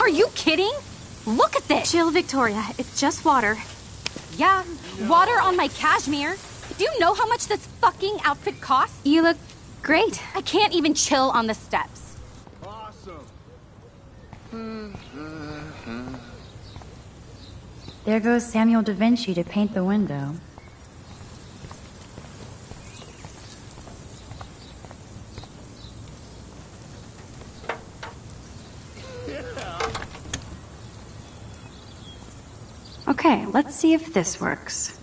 Are you kidding? Look at this! Chill, Victoria. It's just water. Yeah, water on my cashmere. Do you know how much this fucking outfit costs? You look great. I can't even chill on the steps. Awesome. There goes Samuel da Vinci to paint the window. Okay, let's see if this works.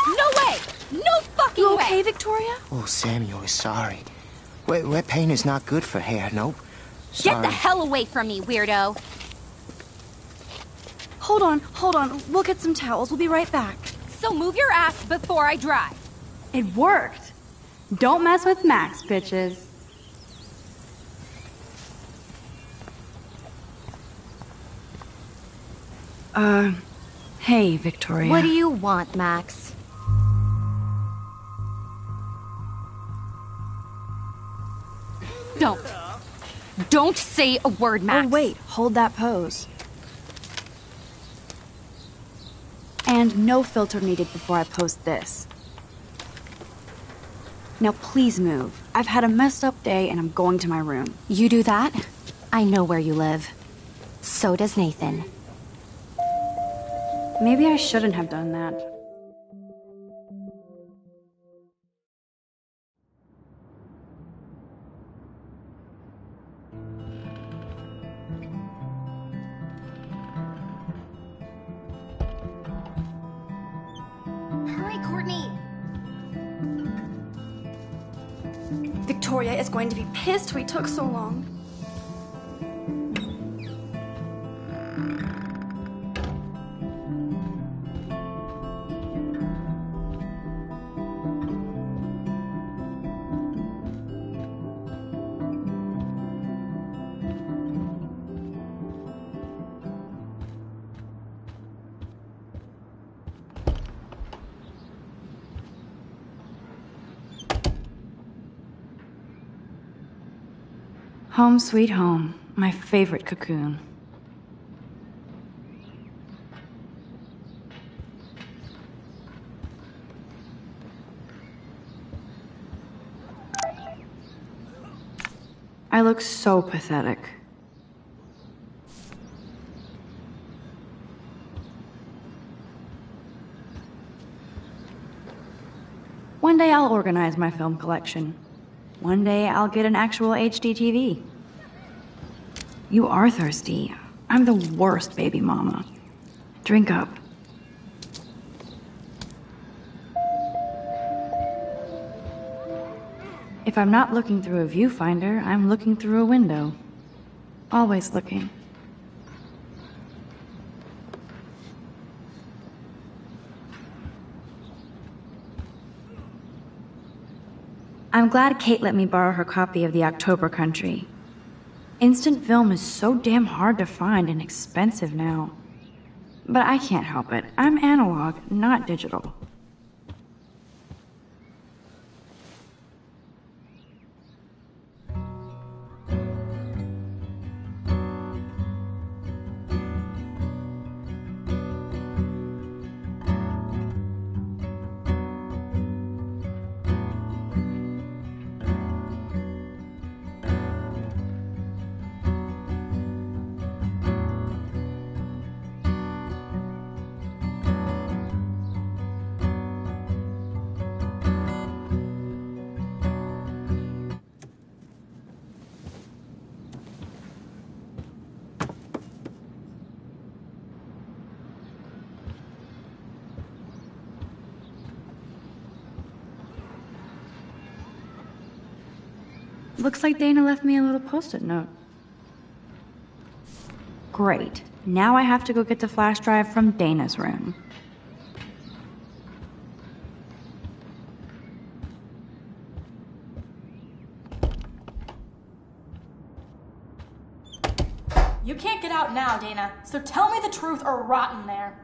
No way! No fucking You way! okay, Victoria? Oh, Samuel is sorry. Wet paint is not good for hair, nope. Get the hell away from me, weirdo! Hold on. We'll get some towels. We'll be right back. So move your ass before I dry. It worked. Don't mess with Max, bitches. Hey, Victoria. What do you want, Max? Don't say a word, Max. Oh, wait. Hold that pose. And no filter needed before I post this. Now please move. I've had a messed up day and I'm going to my room. You do that? I know where you live. So does Nathan. Maybe I shouldn't have done that. Hurry, Courtney! Victoria is going to be pissed we took so long. Home sweet home, my favorite cocoon. I look so pathetic. One day I'll organize my film collection. One day I'll get an actual HD TV. You are thirsty. I'm the worst baby mama. Drink up. If I'm not looking through a viewfinder, I'm looking through a window. Always looking. I'm glad Kate let me borrow her copy of The October Country. Instant film is so damn hard to find and expensive now. But I can't help it. I'm analog, not digital. Looks like Dana left me a little post-it note. Great. Now I have to go get the flash drive from Dana's room. You can't get out now, Dana, so tell me the truth or rot in there.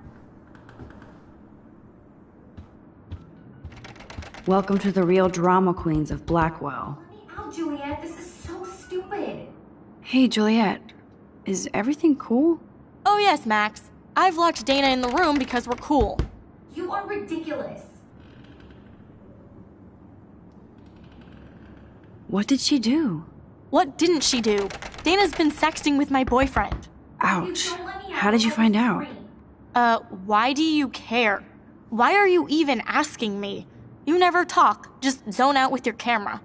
Welcome to the real drama queens of Blackwell. Ow, Juliet, this is so stupid. Hey, Juliet. Is everything cool? Oh yes, Max. I've locked Dana in the room because we're cool. You are ridiculous. What did she do? What didn't she do? Dana's been sexting with my boyfriend. Ouch. How did you find out? Why do you care? Why are you even asking me? You never talk, just zone out with your camera.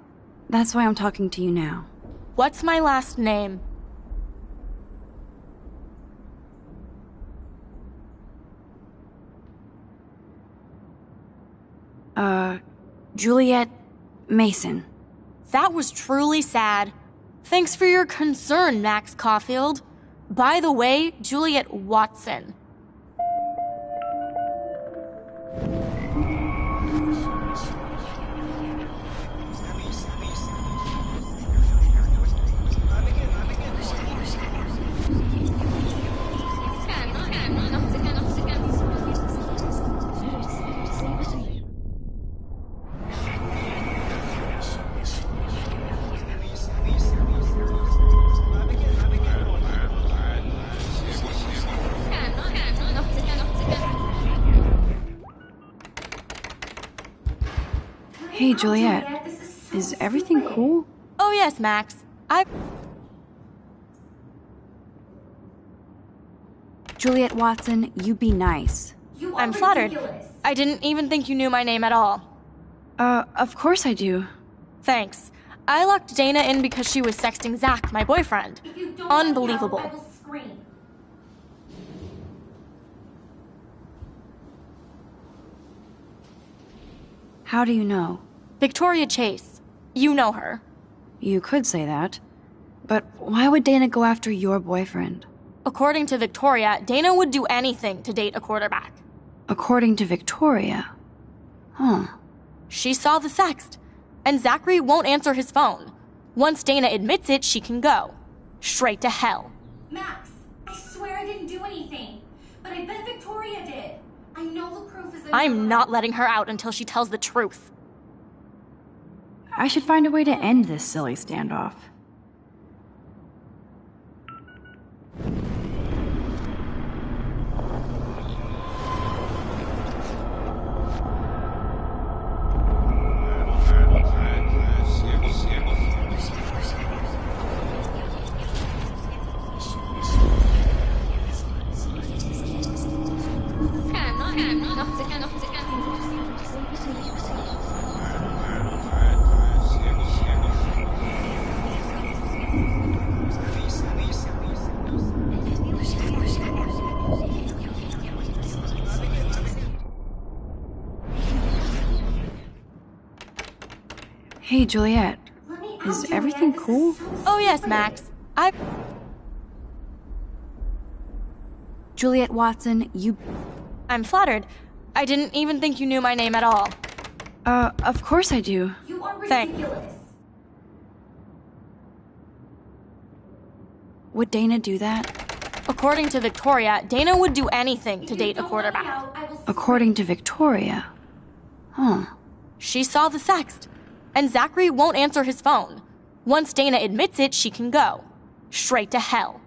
That's why I'm talking to you now. What's my last name? Juliet Mason. That was truly sad. Thanks for your concern, Max Caulfield. By the way, Juliet Watson. Hey, Juliet. Is everything cool? Oh yes, Max. Juliet Watson, you be nice. I'm flattered. I didn't even think you knew my name at all. Of course I do. Thanks. I locked Dana in because she was sexting Zach, my boyfriend. Unbelievable. How do you know? Victoria Chase. You know her. You could say that. But why would Dana go after your boyfriend? According to Victoria, Dana would do anything to date a quarterback. According to Victoria? Huh. She saw the sext. And Zachary won't answer his phone. Once Dana admits it, she can go. Straight to hell. Max, I swear I didn't do anything. But I bet Victoria did. I know the proof is in I'm not letting her out until she tells the truth. I should find a way to end this silly standoff. Hey, Juliet. Is everything cool? Oh yes, Max. Juliet Watson, I'm flattered. I didn't even think you knew my name at all. Of course I do. You are Thanks. ridiculous. Would Dana do that? According to Victoria, Dana would do anything to date a quarterback. According to Victoria? Huh. She saw the sext. And Zachary won't answer his phone. Once Dana admits it, she can go. Straight to hell.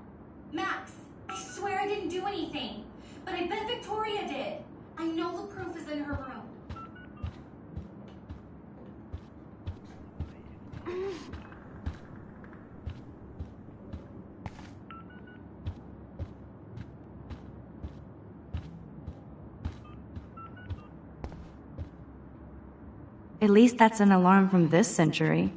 Max, I swear I didn't do anything. But I bet Victoria did. I know the proof is in her room. At least that's an alarm from this century.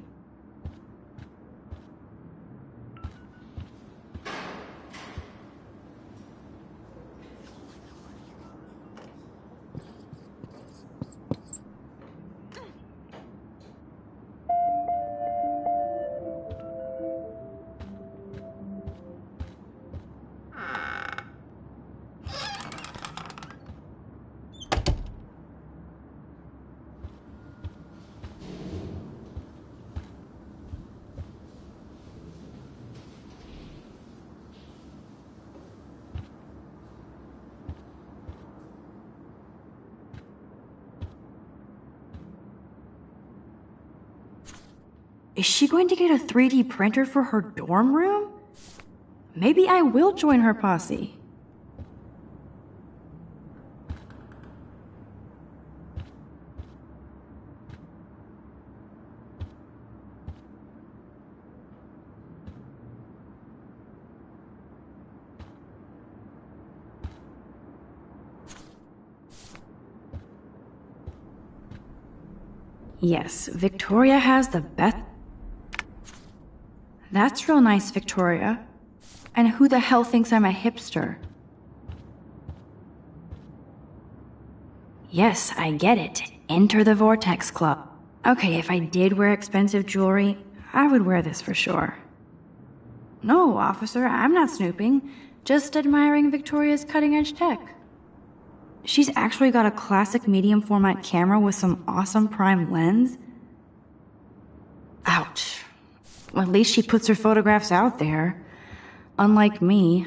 Is she going to get a 3D printer for her dorm room? Maybe I will join her posse. Yes, Victoria has the best. That's real nice, Victoria. And who the hell thinks I'm a hipster? Yes, I get it. Enter the Vortex Club. Okay, if I did wear expensive jewelry, I would wear this for sure. No, officer, I'm not snooping. Just admiring Victoria's cutting-edge tech. She's actually got a classic medium format camera with some awesome prime lens. Ouch. Well, at least she puts her photographs out there. Unlike me.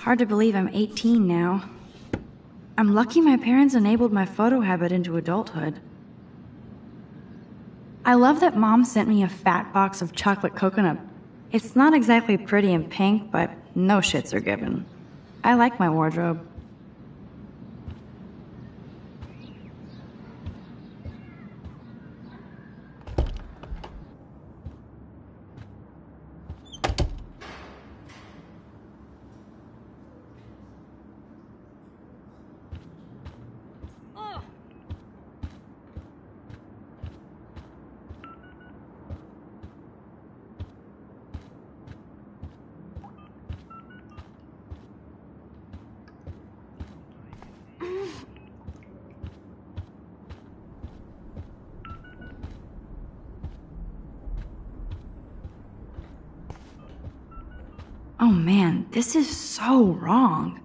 Hard to believe I'm 18 now. I'm lucky my parents enabled my photo habit into adulthood. I love that Mom sent me a fat box of chocolate coconut. It's not exactly pretty and pink, but no shits are given. I like my wardrobe. Oh man, this is so wrong.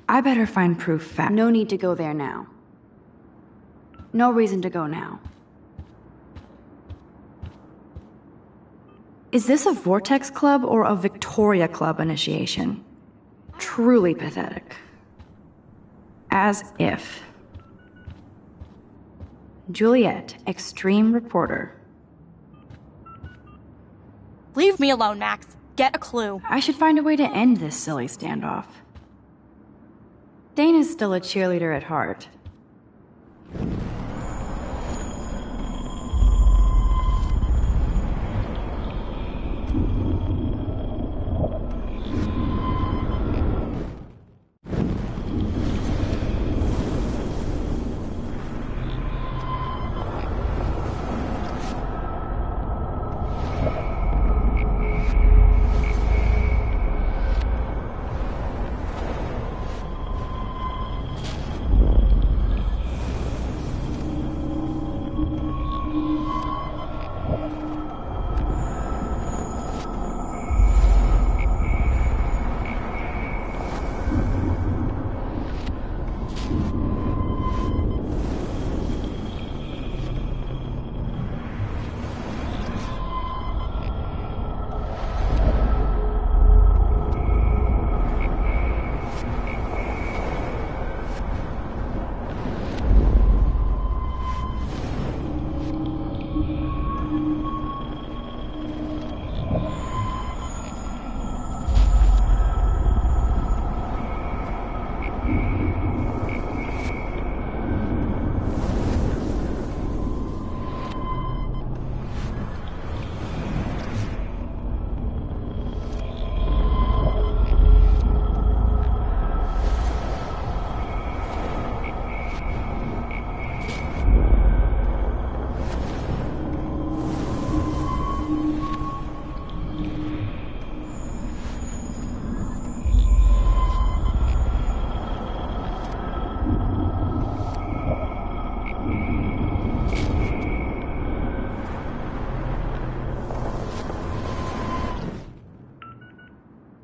I better find proof fast. No need to go there now. No reason to go now. Is this a Vortex Club or a Victoria Club initiation? Truly pathetic. As if. Juliet, extreme reporter. Leave me alone, Max. Get a clue. I should find a way to end this silly standoff. Dana's still a cheerleader at heart.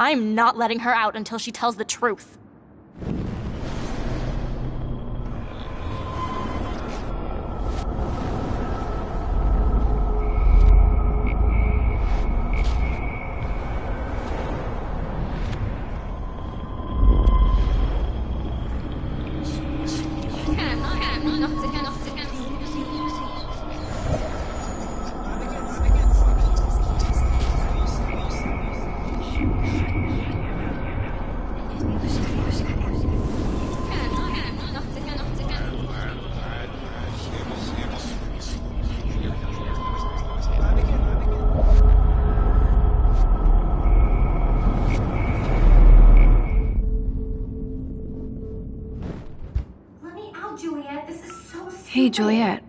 I'm not letting her out until she tells the truth. Hey, Juliet.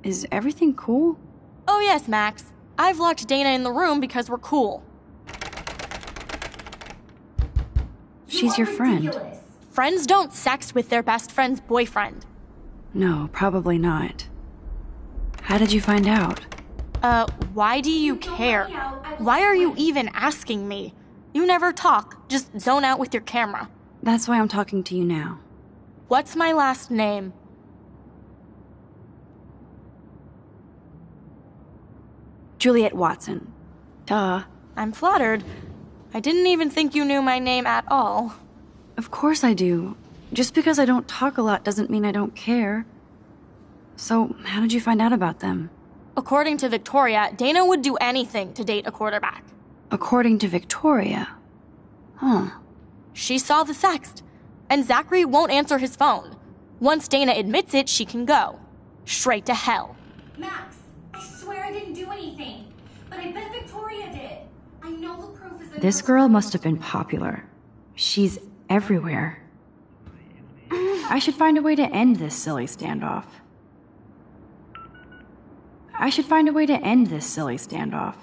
Is everything cool? Oh yes, Max. I've locked Dana in the room because we're cool. She's your friend. Friends don't sex with their best friend's boyfriend. No, probably not. How did you find out? Why do you care? Why are you even asking me? You never talk, just zone out with your camera. That's why I'm talking to you now. What's my last name? Juliet Watson. Duh. I'm flattered. I didn't even think you knew my name at all. Of course I do. Just because I don't talk a lot doesn't mean I don't care. So, how did you find out about them? According to Victoria, Dana would do anything to date a quarterback. According to Victoria? Huh. She saw the sext, and Zachary won't answer his phone. Once Dana admits it, she can go. Straight to hell. Max, I swear I didn't do anything, but I bet Victoria did. I know the proof is in This girl must have been popular. She's everywhere. I should find a way to end this silly standoff. I should find a way to end this silly standoff.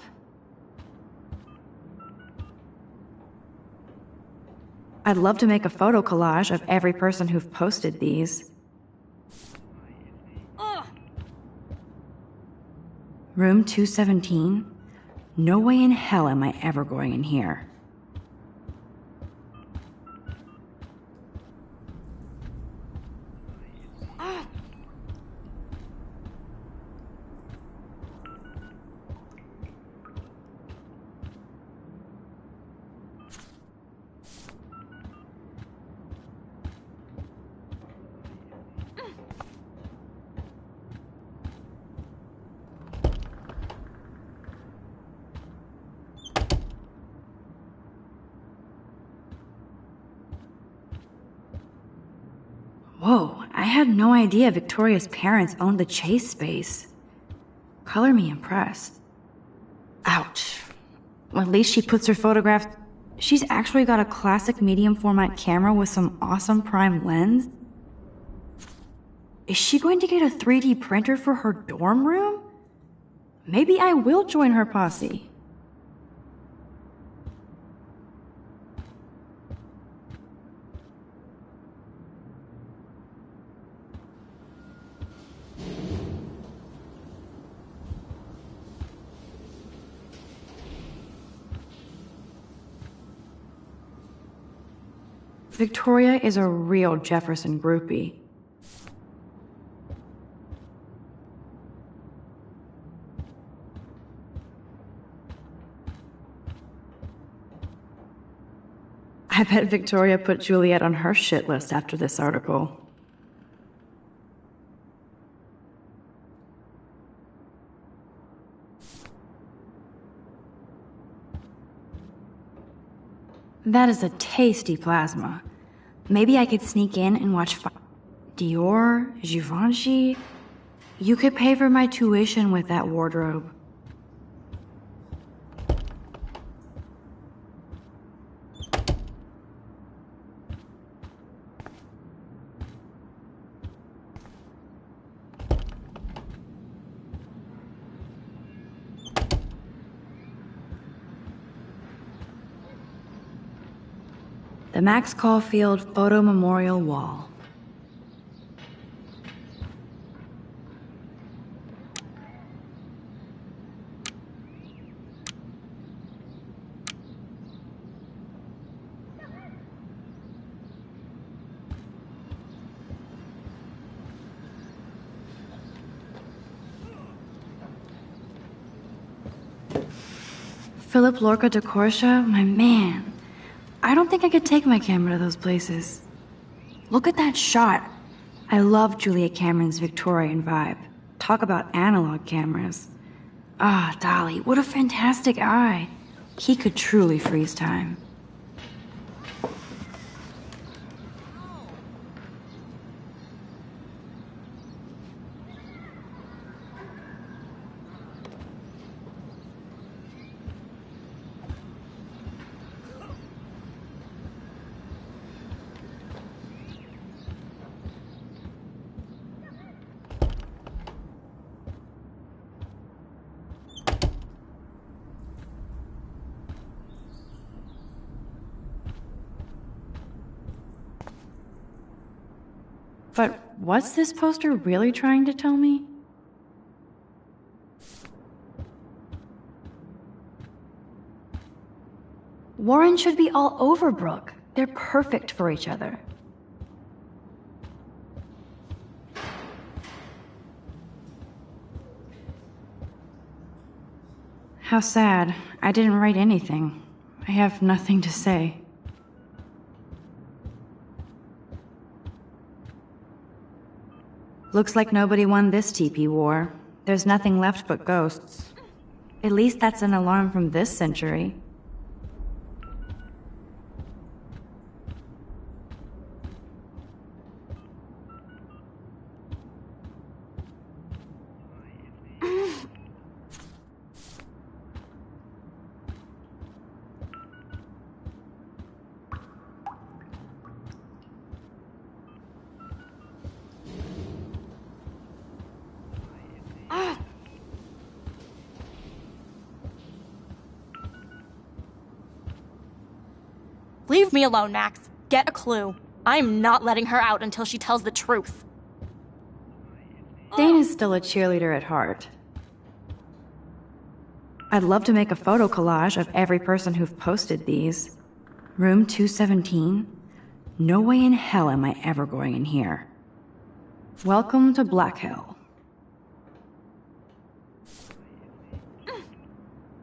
I'd love to make a photo collage of every person who've posted these. Room 217? No way in hell am I ever going in here. Whoa, I had no idea Victoria's parents owned the chase space. Color me impressed. Ouch. Well, at least she puts her photographs... She's actually got a classic medium format camera with some awesome prime lens. Is she going to get a 3D printer for her dorm room? Maybe I will join her posse. Victoria is a real Jefferson groupie. I bet Victoria put Juliet on her shit list after this article. That is a tasty plasma. Maybe I could sneak in and watch Dior, Givenchy. You could pay for my tuition with that wardrobe. The Max Caulfield Photo Memorial Wall. Philip Lorca de Corsia, my man. I don't think I could take my camera to those places. Look at that shot. I love Juliet Cameron's Victorian vibe. Talk about analog cameras. Ah, Dolly, what a fantastic eye. He could truly freeze time. But what's this poster really trying to tell me? Warren should be all over Brooke. They're perfect for each other. How sad. I didn't write anything. I have nothing to say. Looks like nobody won this TP war. There's nothing left but ghosts. At least that's an alarm from this century. Leave me alone, Max. Get a clue. I'm not letting her out until she tells the truth. Dane is still a cheerleader at heart. I'd love to make a photo collage of every person who've posted these. Room 217? No way in hell am I ever going in here. Welcome to Black Hill.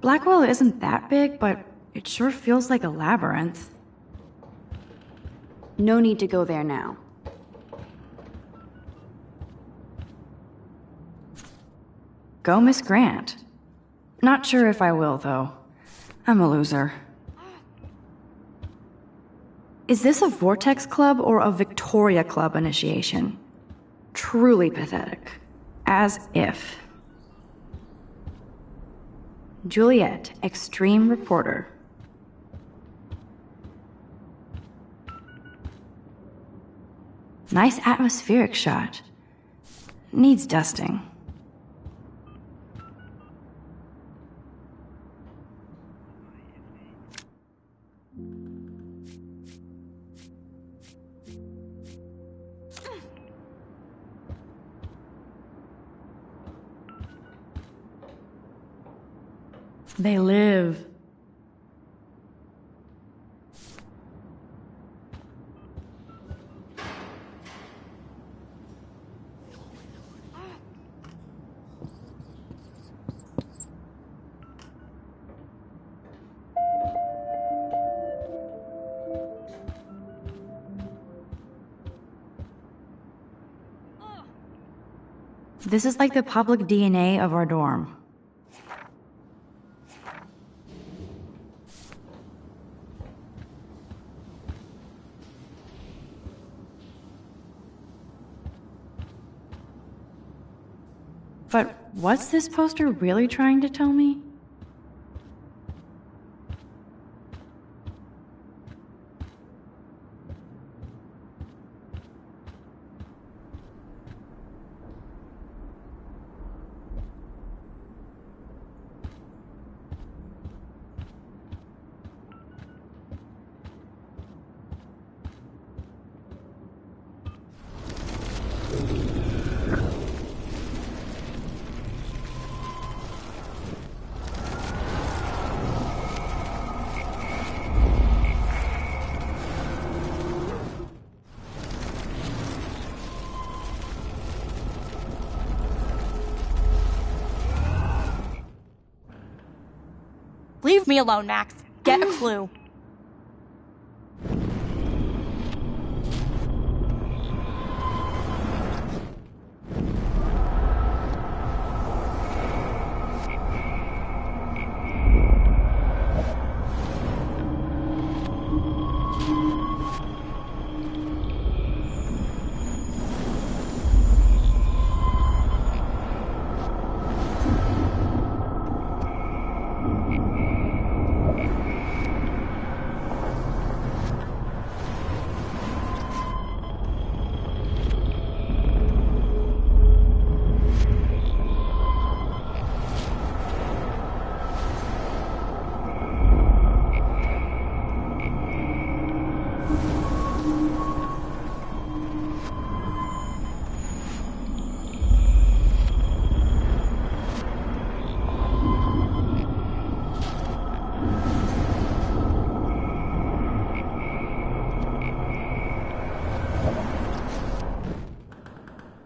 Blackwell isn't that big, but it sure feels like a labyrinth. No need to go there now. Go Miss Grant. Not sure if I will, though. I'm a loser. Is this a Vortex Club or a Victoria Club initiation? Truly pathetic. As if. Juliet, extreme reporter. Nice atmospheric shot. Needs dusting. They live. This is like the public DNA of our dorm. But what's this poster really trying to tell me? Leave me alone, Max. Get a clue.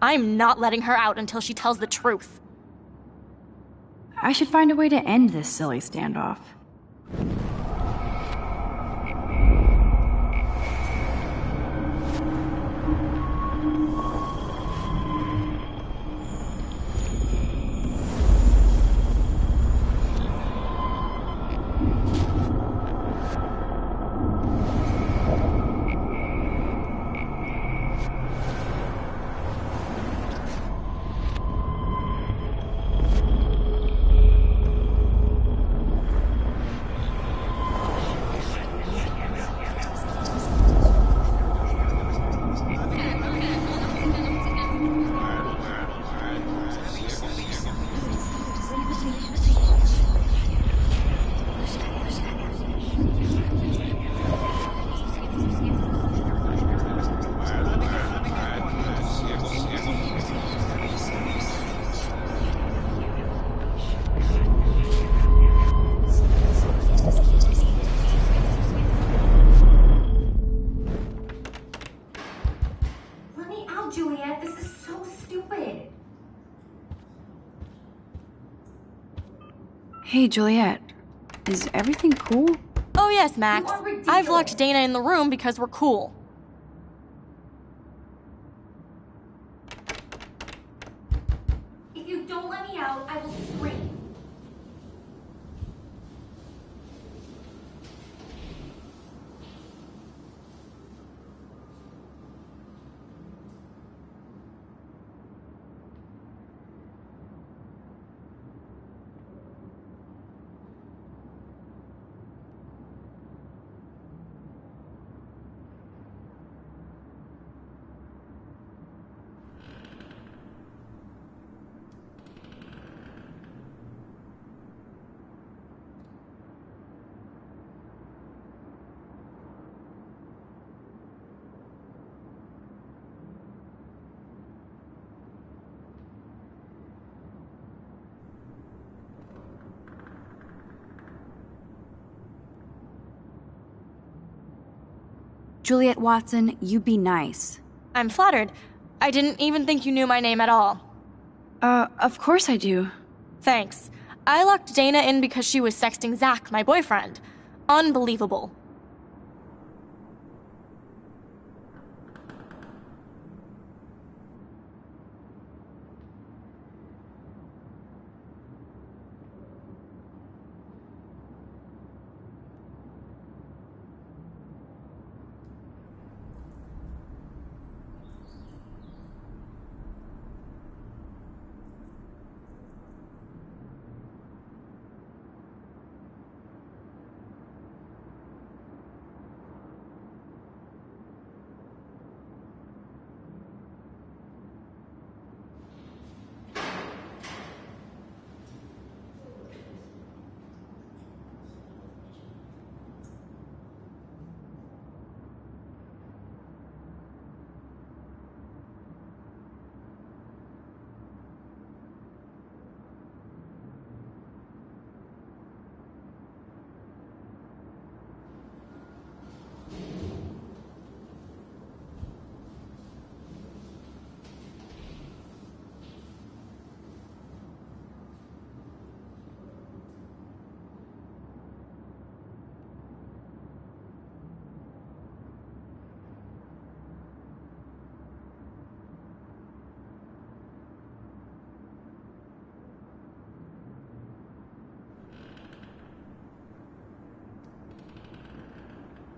I'm not letting her out until she tells the truth. I should find a way to end this silly standoff. Juliet, this is so stupid. Hey, Juliet. Is everything cool? Oh yes, Max. I've locked Dana in the room because we're cool. If you don't let me out, I will scream. Juliet Watson, you be nice. I'm flattered. I didn't even think you knew my name at all. Of course I do. Thanks. I locked Dana in because she was sexting Zach, my boyfriend. Unbelievable.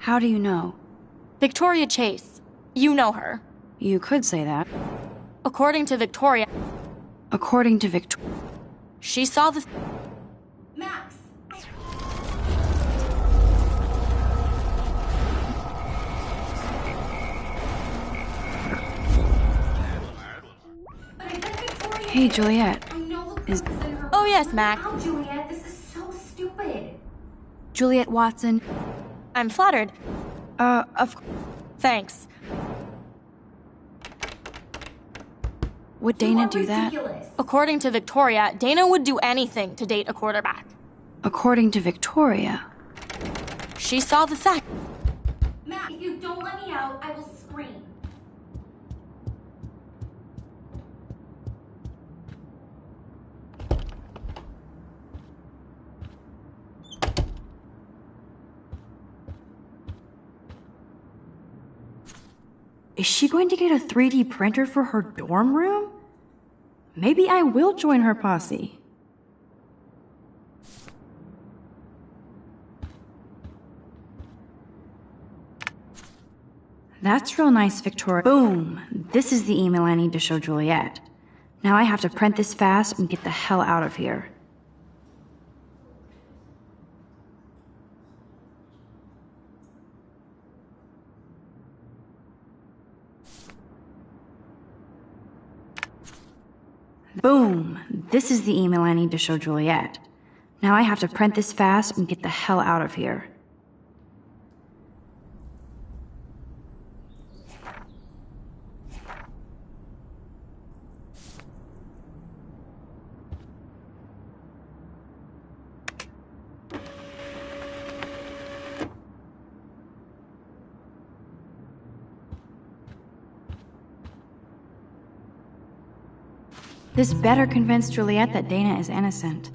How do you know? Victoria Chase. You know her. You could say that. According to Victoria... According to Victoria... She saw the... Max! Hey, Juliet. Is... Oh yes, Mac. Wow, Juliet, this is so stupid. Juliet Watson... I'm flattered. Of... Thanks. Would Dana do that? According to Victoria, Dana would do anything to date a quarterback. According to Victoria... She saw the sack. Matt, if you don't let me out, I will scream. Is she going to get a 3D printer for her dorm room? Maybe I will join her posse. That's real nice, Victoria. Boom! This is the email I need to show Juliet. Now I have to print this fast and get the hell out of here. Boom! This is the email I need to show Juliet. Now I have to print this fast and get the hell out of here. This better convince Juliet that Dana is innocent.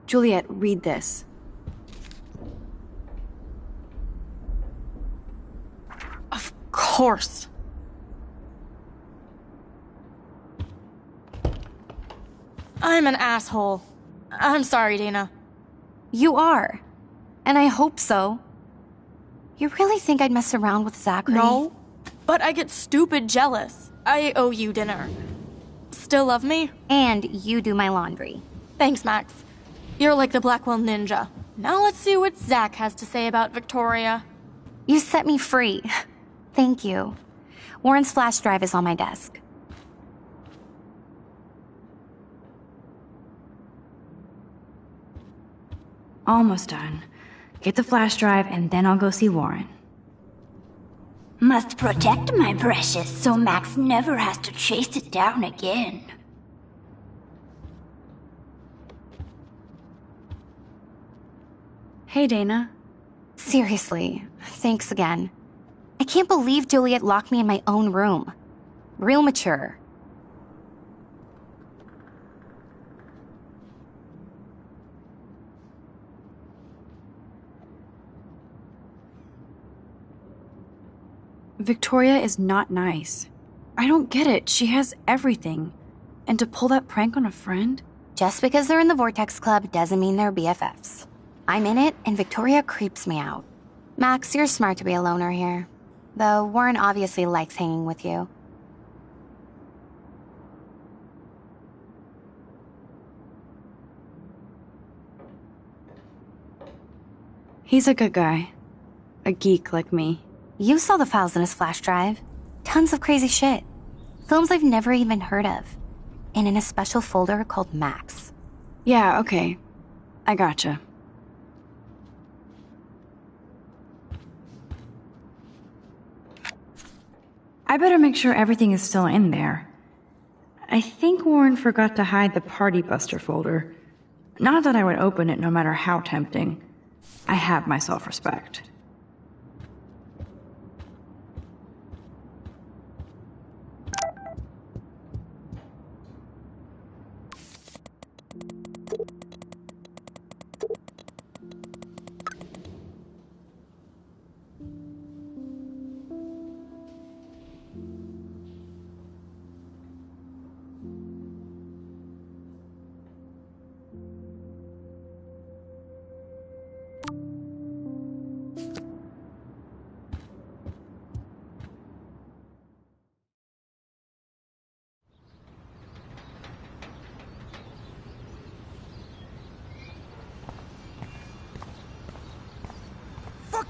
Juliet, read this. Of course. I'm an asshole. I'm sorry, Dana. You are. And I hope so. You really think I'd mess around with Zachary? No, but I get stupid jealous. I owe you dinner. Still love me? And you do my laundry. Thanks, Max. You're like the Blackwell Ninja. Now let's see what Zach has to say about Victoria. You set me free. Thank you. Warren's flash drive is on my desk. Almost done. Get the flash drive, and then I'll go see Warren. Must protect my precious so Max never has to chase it down again. Hey, Dana. Seriously, thanks again. I can't believe Juliet locked me in my own room. Real mature. Victoria is not nice. I don't get it. She has everything. And to pull that prank on a friend? Just because they're in the Vortex Club doesn't mean they're BFFs. I'm in it, and Victoria creeps me out. Max, you're smart to be a loner here. Though Warren obviously likes hanging with you. He's a good guy. A geek like me. You saw the files in his flash drive. Tons of crazy shit. Films I've never even heard of. And in a special folder called Max. Yeah, okay. I gotcha. I better make sure everything is still in there. I think Warren forgot to hide the Party Buster folder. Not that I would open it no matter how tempting. I have my self-respect.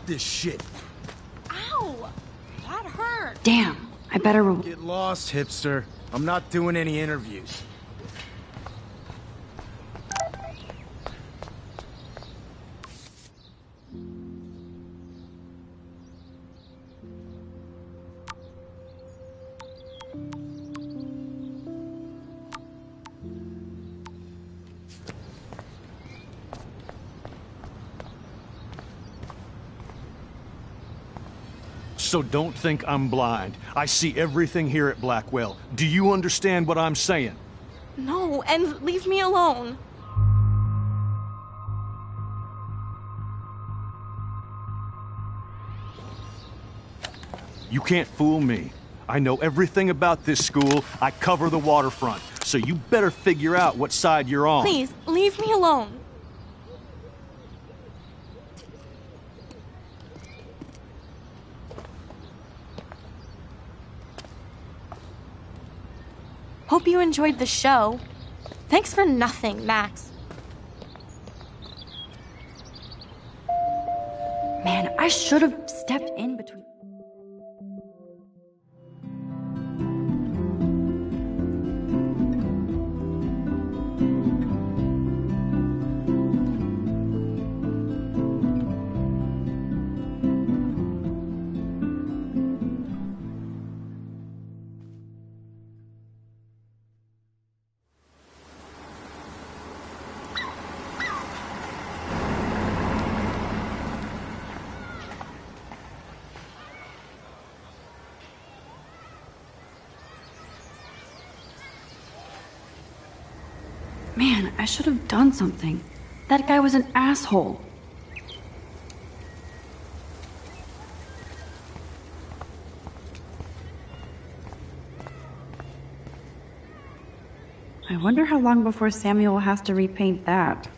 This shit. Ow! That hurt. Damn, I better... Get lost, hipster. I'm not doing any interviews. So don't think I'm blind. I see everything here at Blackwell. Do you understand what I'm saying? No, and leave me alone. You can't fool me. I know everything about this school. I cover the waterfront. So you better figure out what side you're on. Please, leave me alone. Hope you enjoyed the show. Thanks for nothing, Max. Man, I should have stepped in between... Man, I should have done something. That guy was an asshole. I wonder how long before Samuel has to repaint that.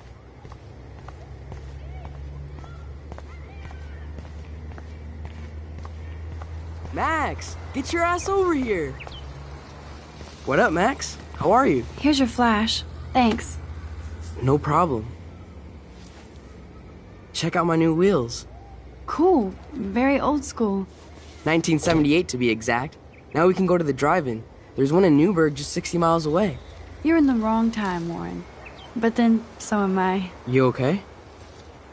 Max, get your ass over here. What up, Max? How are you? Here's your flash. Thanks. No problem. Check out my new wheels. Cool. Very old school. 1978 to be exact. Now we can go to the drive-in. There's one in Newburgh just 60 miles away. You're in the wrong time, Warren. But then, so am I. You okay?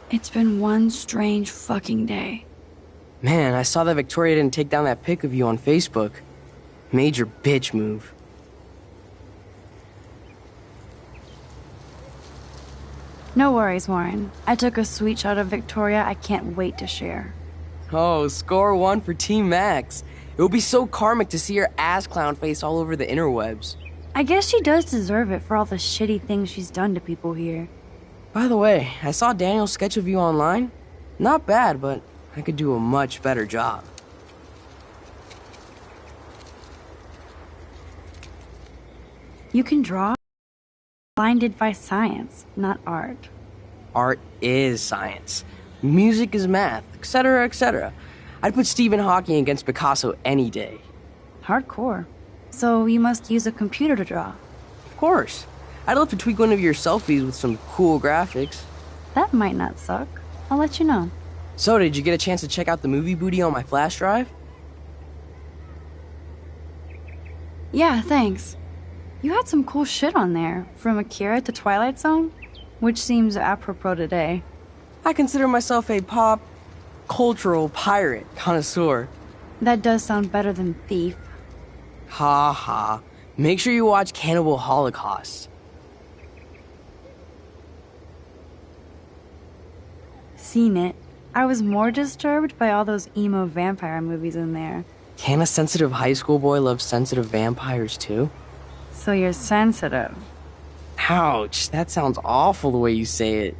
It's been one strange fucking day. Man, I saw that Victoria didn't take down that pic of you on Facebook. Major bitch move. No worries, Warren. I took a sweet shot of Victoria I can't wait to share. Oh, score 1 for Team Max. It would be so karmic to see her ass clown face all over the interwebs. I guess she does deserve it for all the shitty things she's done to people here. By the way, I saw Daniel's sketch of you online. Not bad, but I could do a much better job. You can draw? Blinded by science, not art. Art is science. Music is math, etc., etc. I'd put Stephen Hawking against Picasso any day. Hardcore. So you must use a computer to draw. Of course. I'd love to tweak one of your selfies with some cool graphics. That might not suck. I'll let you know. So, did you get a chance to check out the movie booty on my flash drive? Yeah, thanks. You had some cool shit on there, from Akira to Twilight Zone, which seems apropos today. I consider myself a pop cultural pirate connoisseur. That does sound better than thief. Ha ha. Make sure you watch Cannibal Holocaust. Seen it. I was more disturbed by all those emo vampire movies in there. Can a sensitive high school boy love sensitive vampires too? So you're sensitive. Ouch, that sounds awful the way you say it.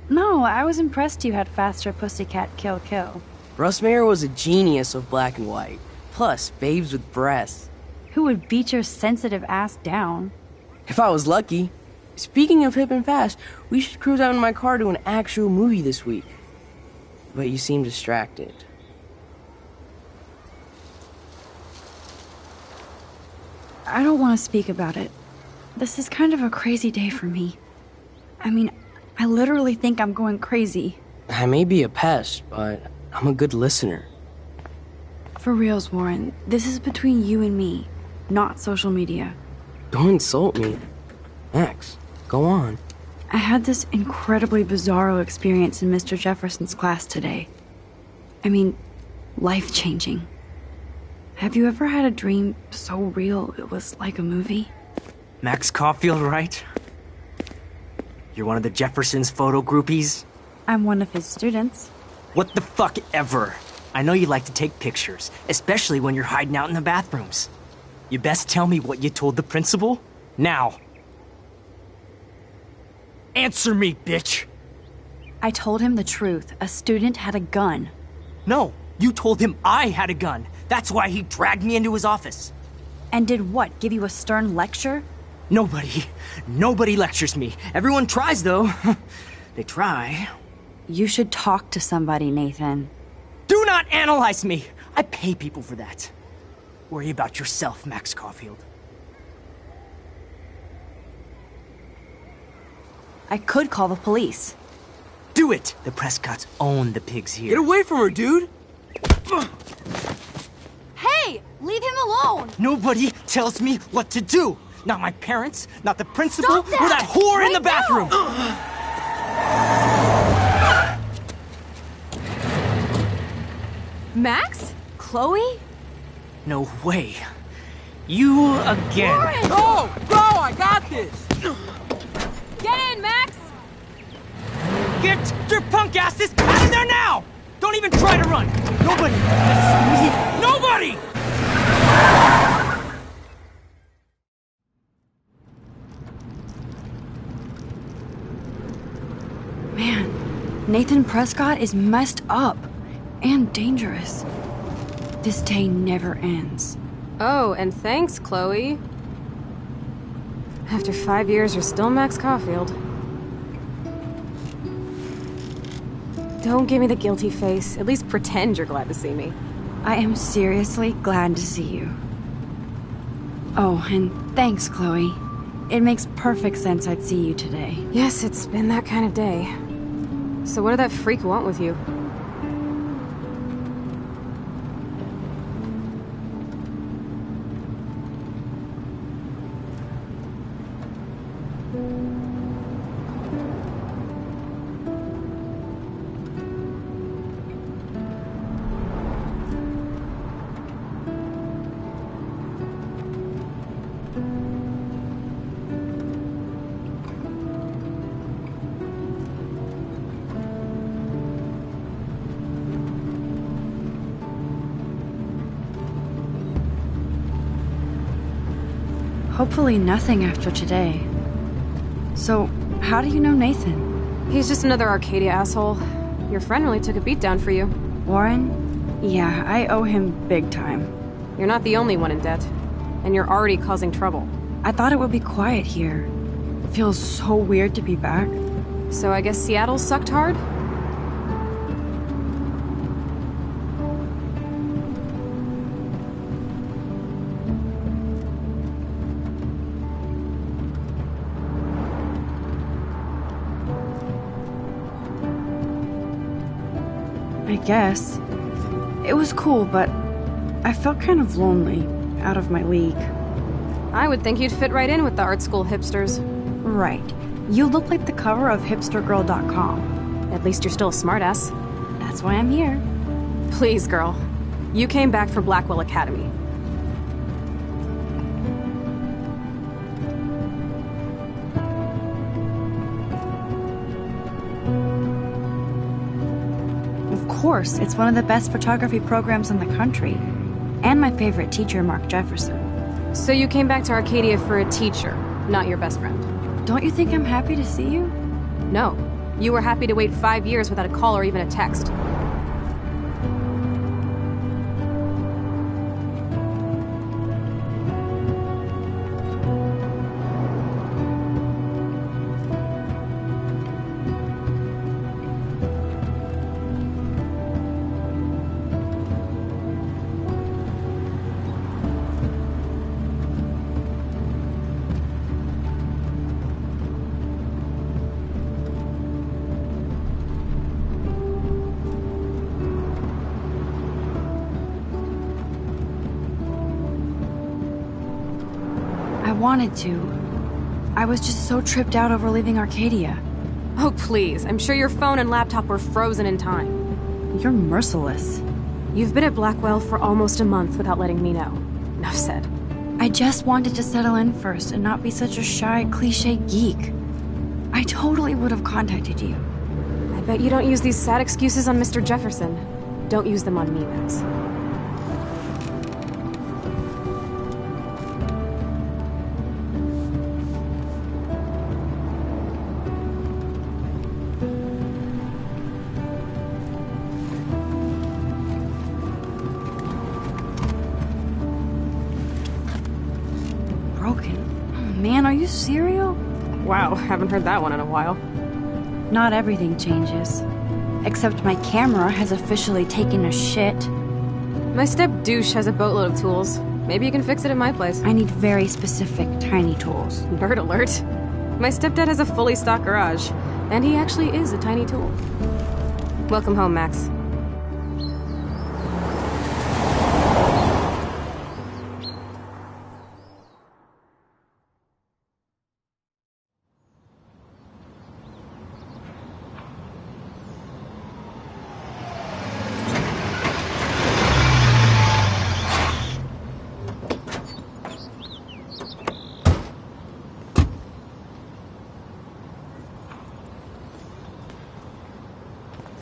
No, I was impressed you had faster Pussycat Kill Kill. Russ Meyer was a genius of black and white. Plus, babes with breasts. Who would beat your sensitive ass down? If I was lucky. Speaking of hip and fast, we should cruise out in my car to an actual movie this week. But you seem distracted. I don't want to speak about it. This is kind of a crazy day for me. I mean, I literally think I'm going crazy. I may be a pest, but I'm a good listener. For reals, Warren, this is between you and me, not social media. Don't insult me. Max, go on. I had this incredibly bizarro experience in Mr. Jefferson's class today. I mean, life-changing. Have you ever had a dream so real it was like a movie? Max Caulfield, right? You're one of the Jefferson's photo groupies? I'm one of his students. What the fuck ever? I know you like to take pictures, especially when you're hiding out in the bathrooms. You best tell me what you told the principal, now. Answer me, bitch! I told him the truth. A student had a gun. No, you told him I had a gun. That's why he dragged me into his office. And did what, give you a stern lecture? Nobody lectures me. Everyone tries, though. They try. You should talk to somebody, Nathan. Do not analyze me! I pay people for that. Worry about yourself, Max Caulfield. I could call the police. Do it! The Prescotts own the pigs here. Get away from her, dude! Hey! Leave him alone! Nobody tells me what to do! Not my parents, not the principal, Stop that! or that whore right in the bathroom! Max? Chloe? No way. You again. Warren! Go! Go! I got this! Get in, Max! Get your punk asses out of there now! Don't even try to run! Nobody! Nobody! Man, Nathan Prescott is messed up. And dangerous. This day never ends. Oh, and thanks, Chloe. After 5 years, you're still Max Caulfield. Don't give me the guilty face. At least pretend you're glad to see me. I am seriously glad to see you. Oh, and thanks, Chloe. It makes perfect sense I'd see you today. Yes, it's been that kind of day. So what did that freak want with you? Hopefully nothing after today. So, how do you know Nathan? He's just another Arcadia asshole. Your friend really took a beat down for you. Warren? Yeah, I owe him big time. You're not the only one in debt. And you're already causing trouble. I thought it would be quiet here. It feels so weird to be back. So I guess Seattle sucked hard? I guess. It was cool, but I felt kind of lonely, out of my league. I would think you'd fit right in with the art school hipsters. Right. You look like the cover of hipstergirl.com. At least you're still a smartass. That's why I'm here. Please, girl. You came back for Blackwell Academy. Of course, it's one of the best photography programs in the country. And my favorite teacher, Mark Jefferson. So you came back to Arcadia for a teacher, not your best friend. Don't you think I'm happy to see you? No. You were happy to wait 5 years without a call or even a text. I wanted to. I was just so tripped out over leaving Arcadia. Oh, please. I'm sure your phone and laptop were frozen in time. You're merciless. You've been at Blackwell for almost a month without letting me know. Enough said. I just wanted to settle in first and not be such a shy, cliche geek. I totally would have contacted you. I bet you don't use these sad excuses on Mr. Jefferson. Don't use them on me, Max. Man, are you serial? Wow, haven't heard that one in a while. Not everything changes. Except my camera has officially taken a shit. My step douche has a boatload of tools. Maybe you can fix it at my place. I need very specific, tiny tools. Bird alert. My stepdad has a fully stocked garage, and he actually is a tiny tool. Welcome home, Max.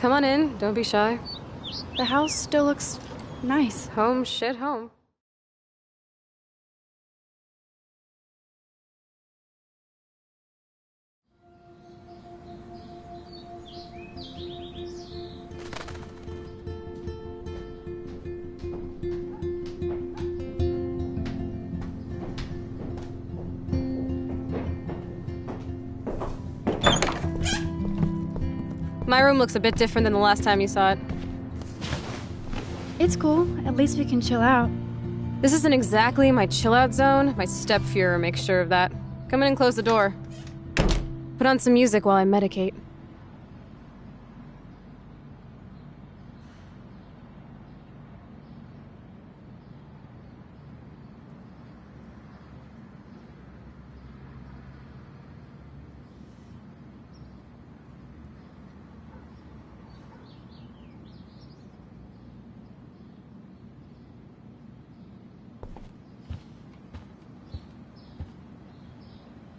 Come on in, don't be shy. The house still looks nice. Home shit home. My room looks a bit different than the last time you saw it. It's cool. At least we can chill out. This isn't exactly my chill-out zone. My step-Fuhrer makes sure of that. Come in and close the door. Put on some music while I medicate.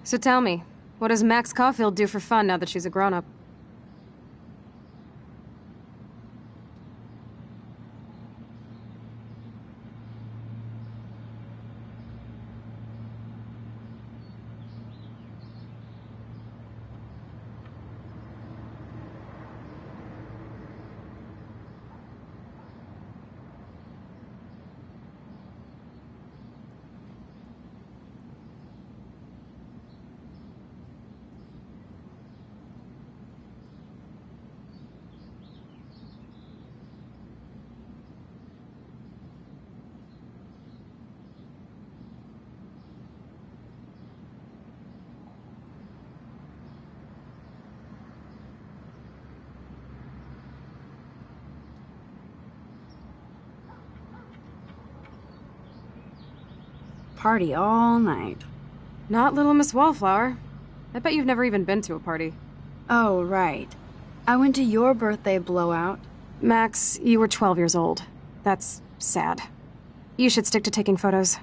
So tell me, what does Max Caulfield do for fun now that she's a grown-up? party all night. Not little Miss Wallflower. I bet you've never even been to a party. Oh, right. I went to your birthday blowout. Max, you were 12 years old. That's sad. You should stick to taking photos.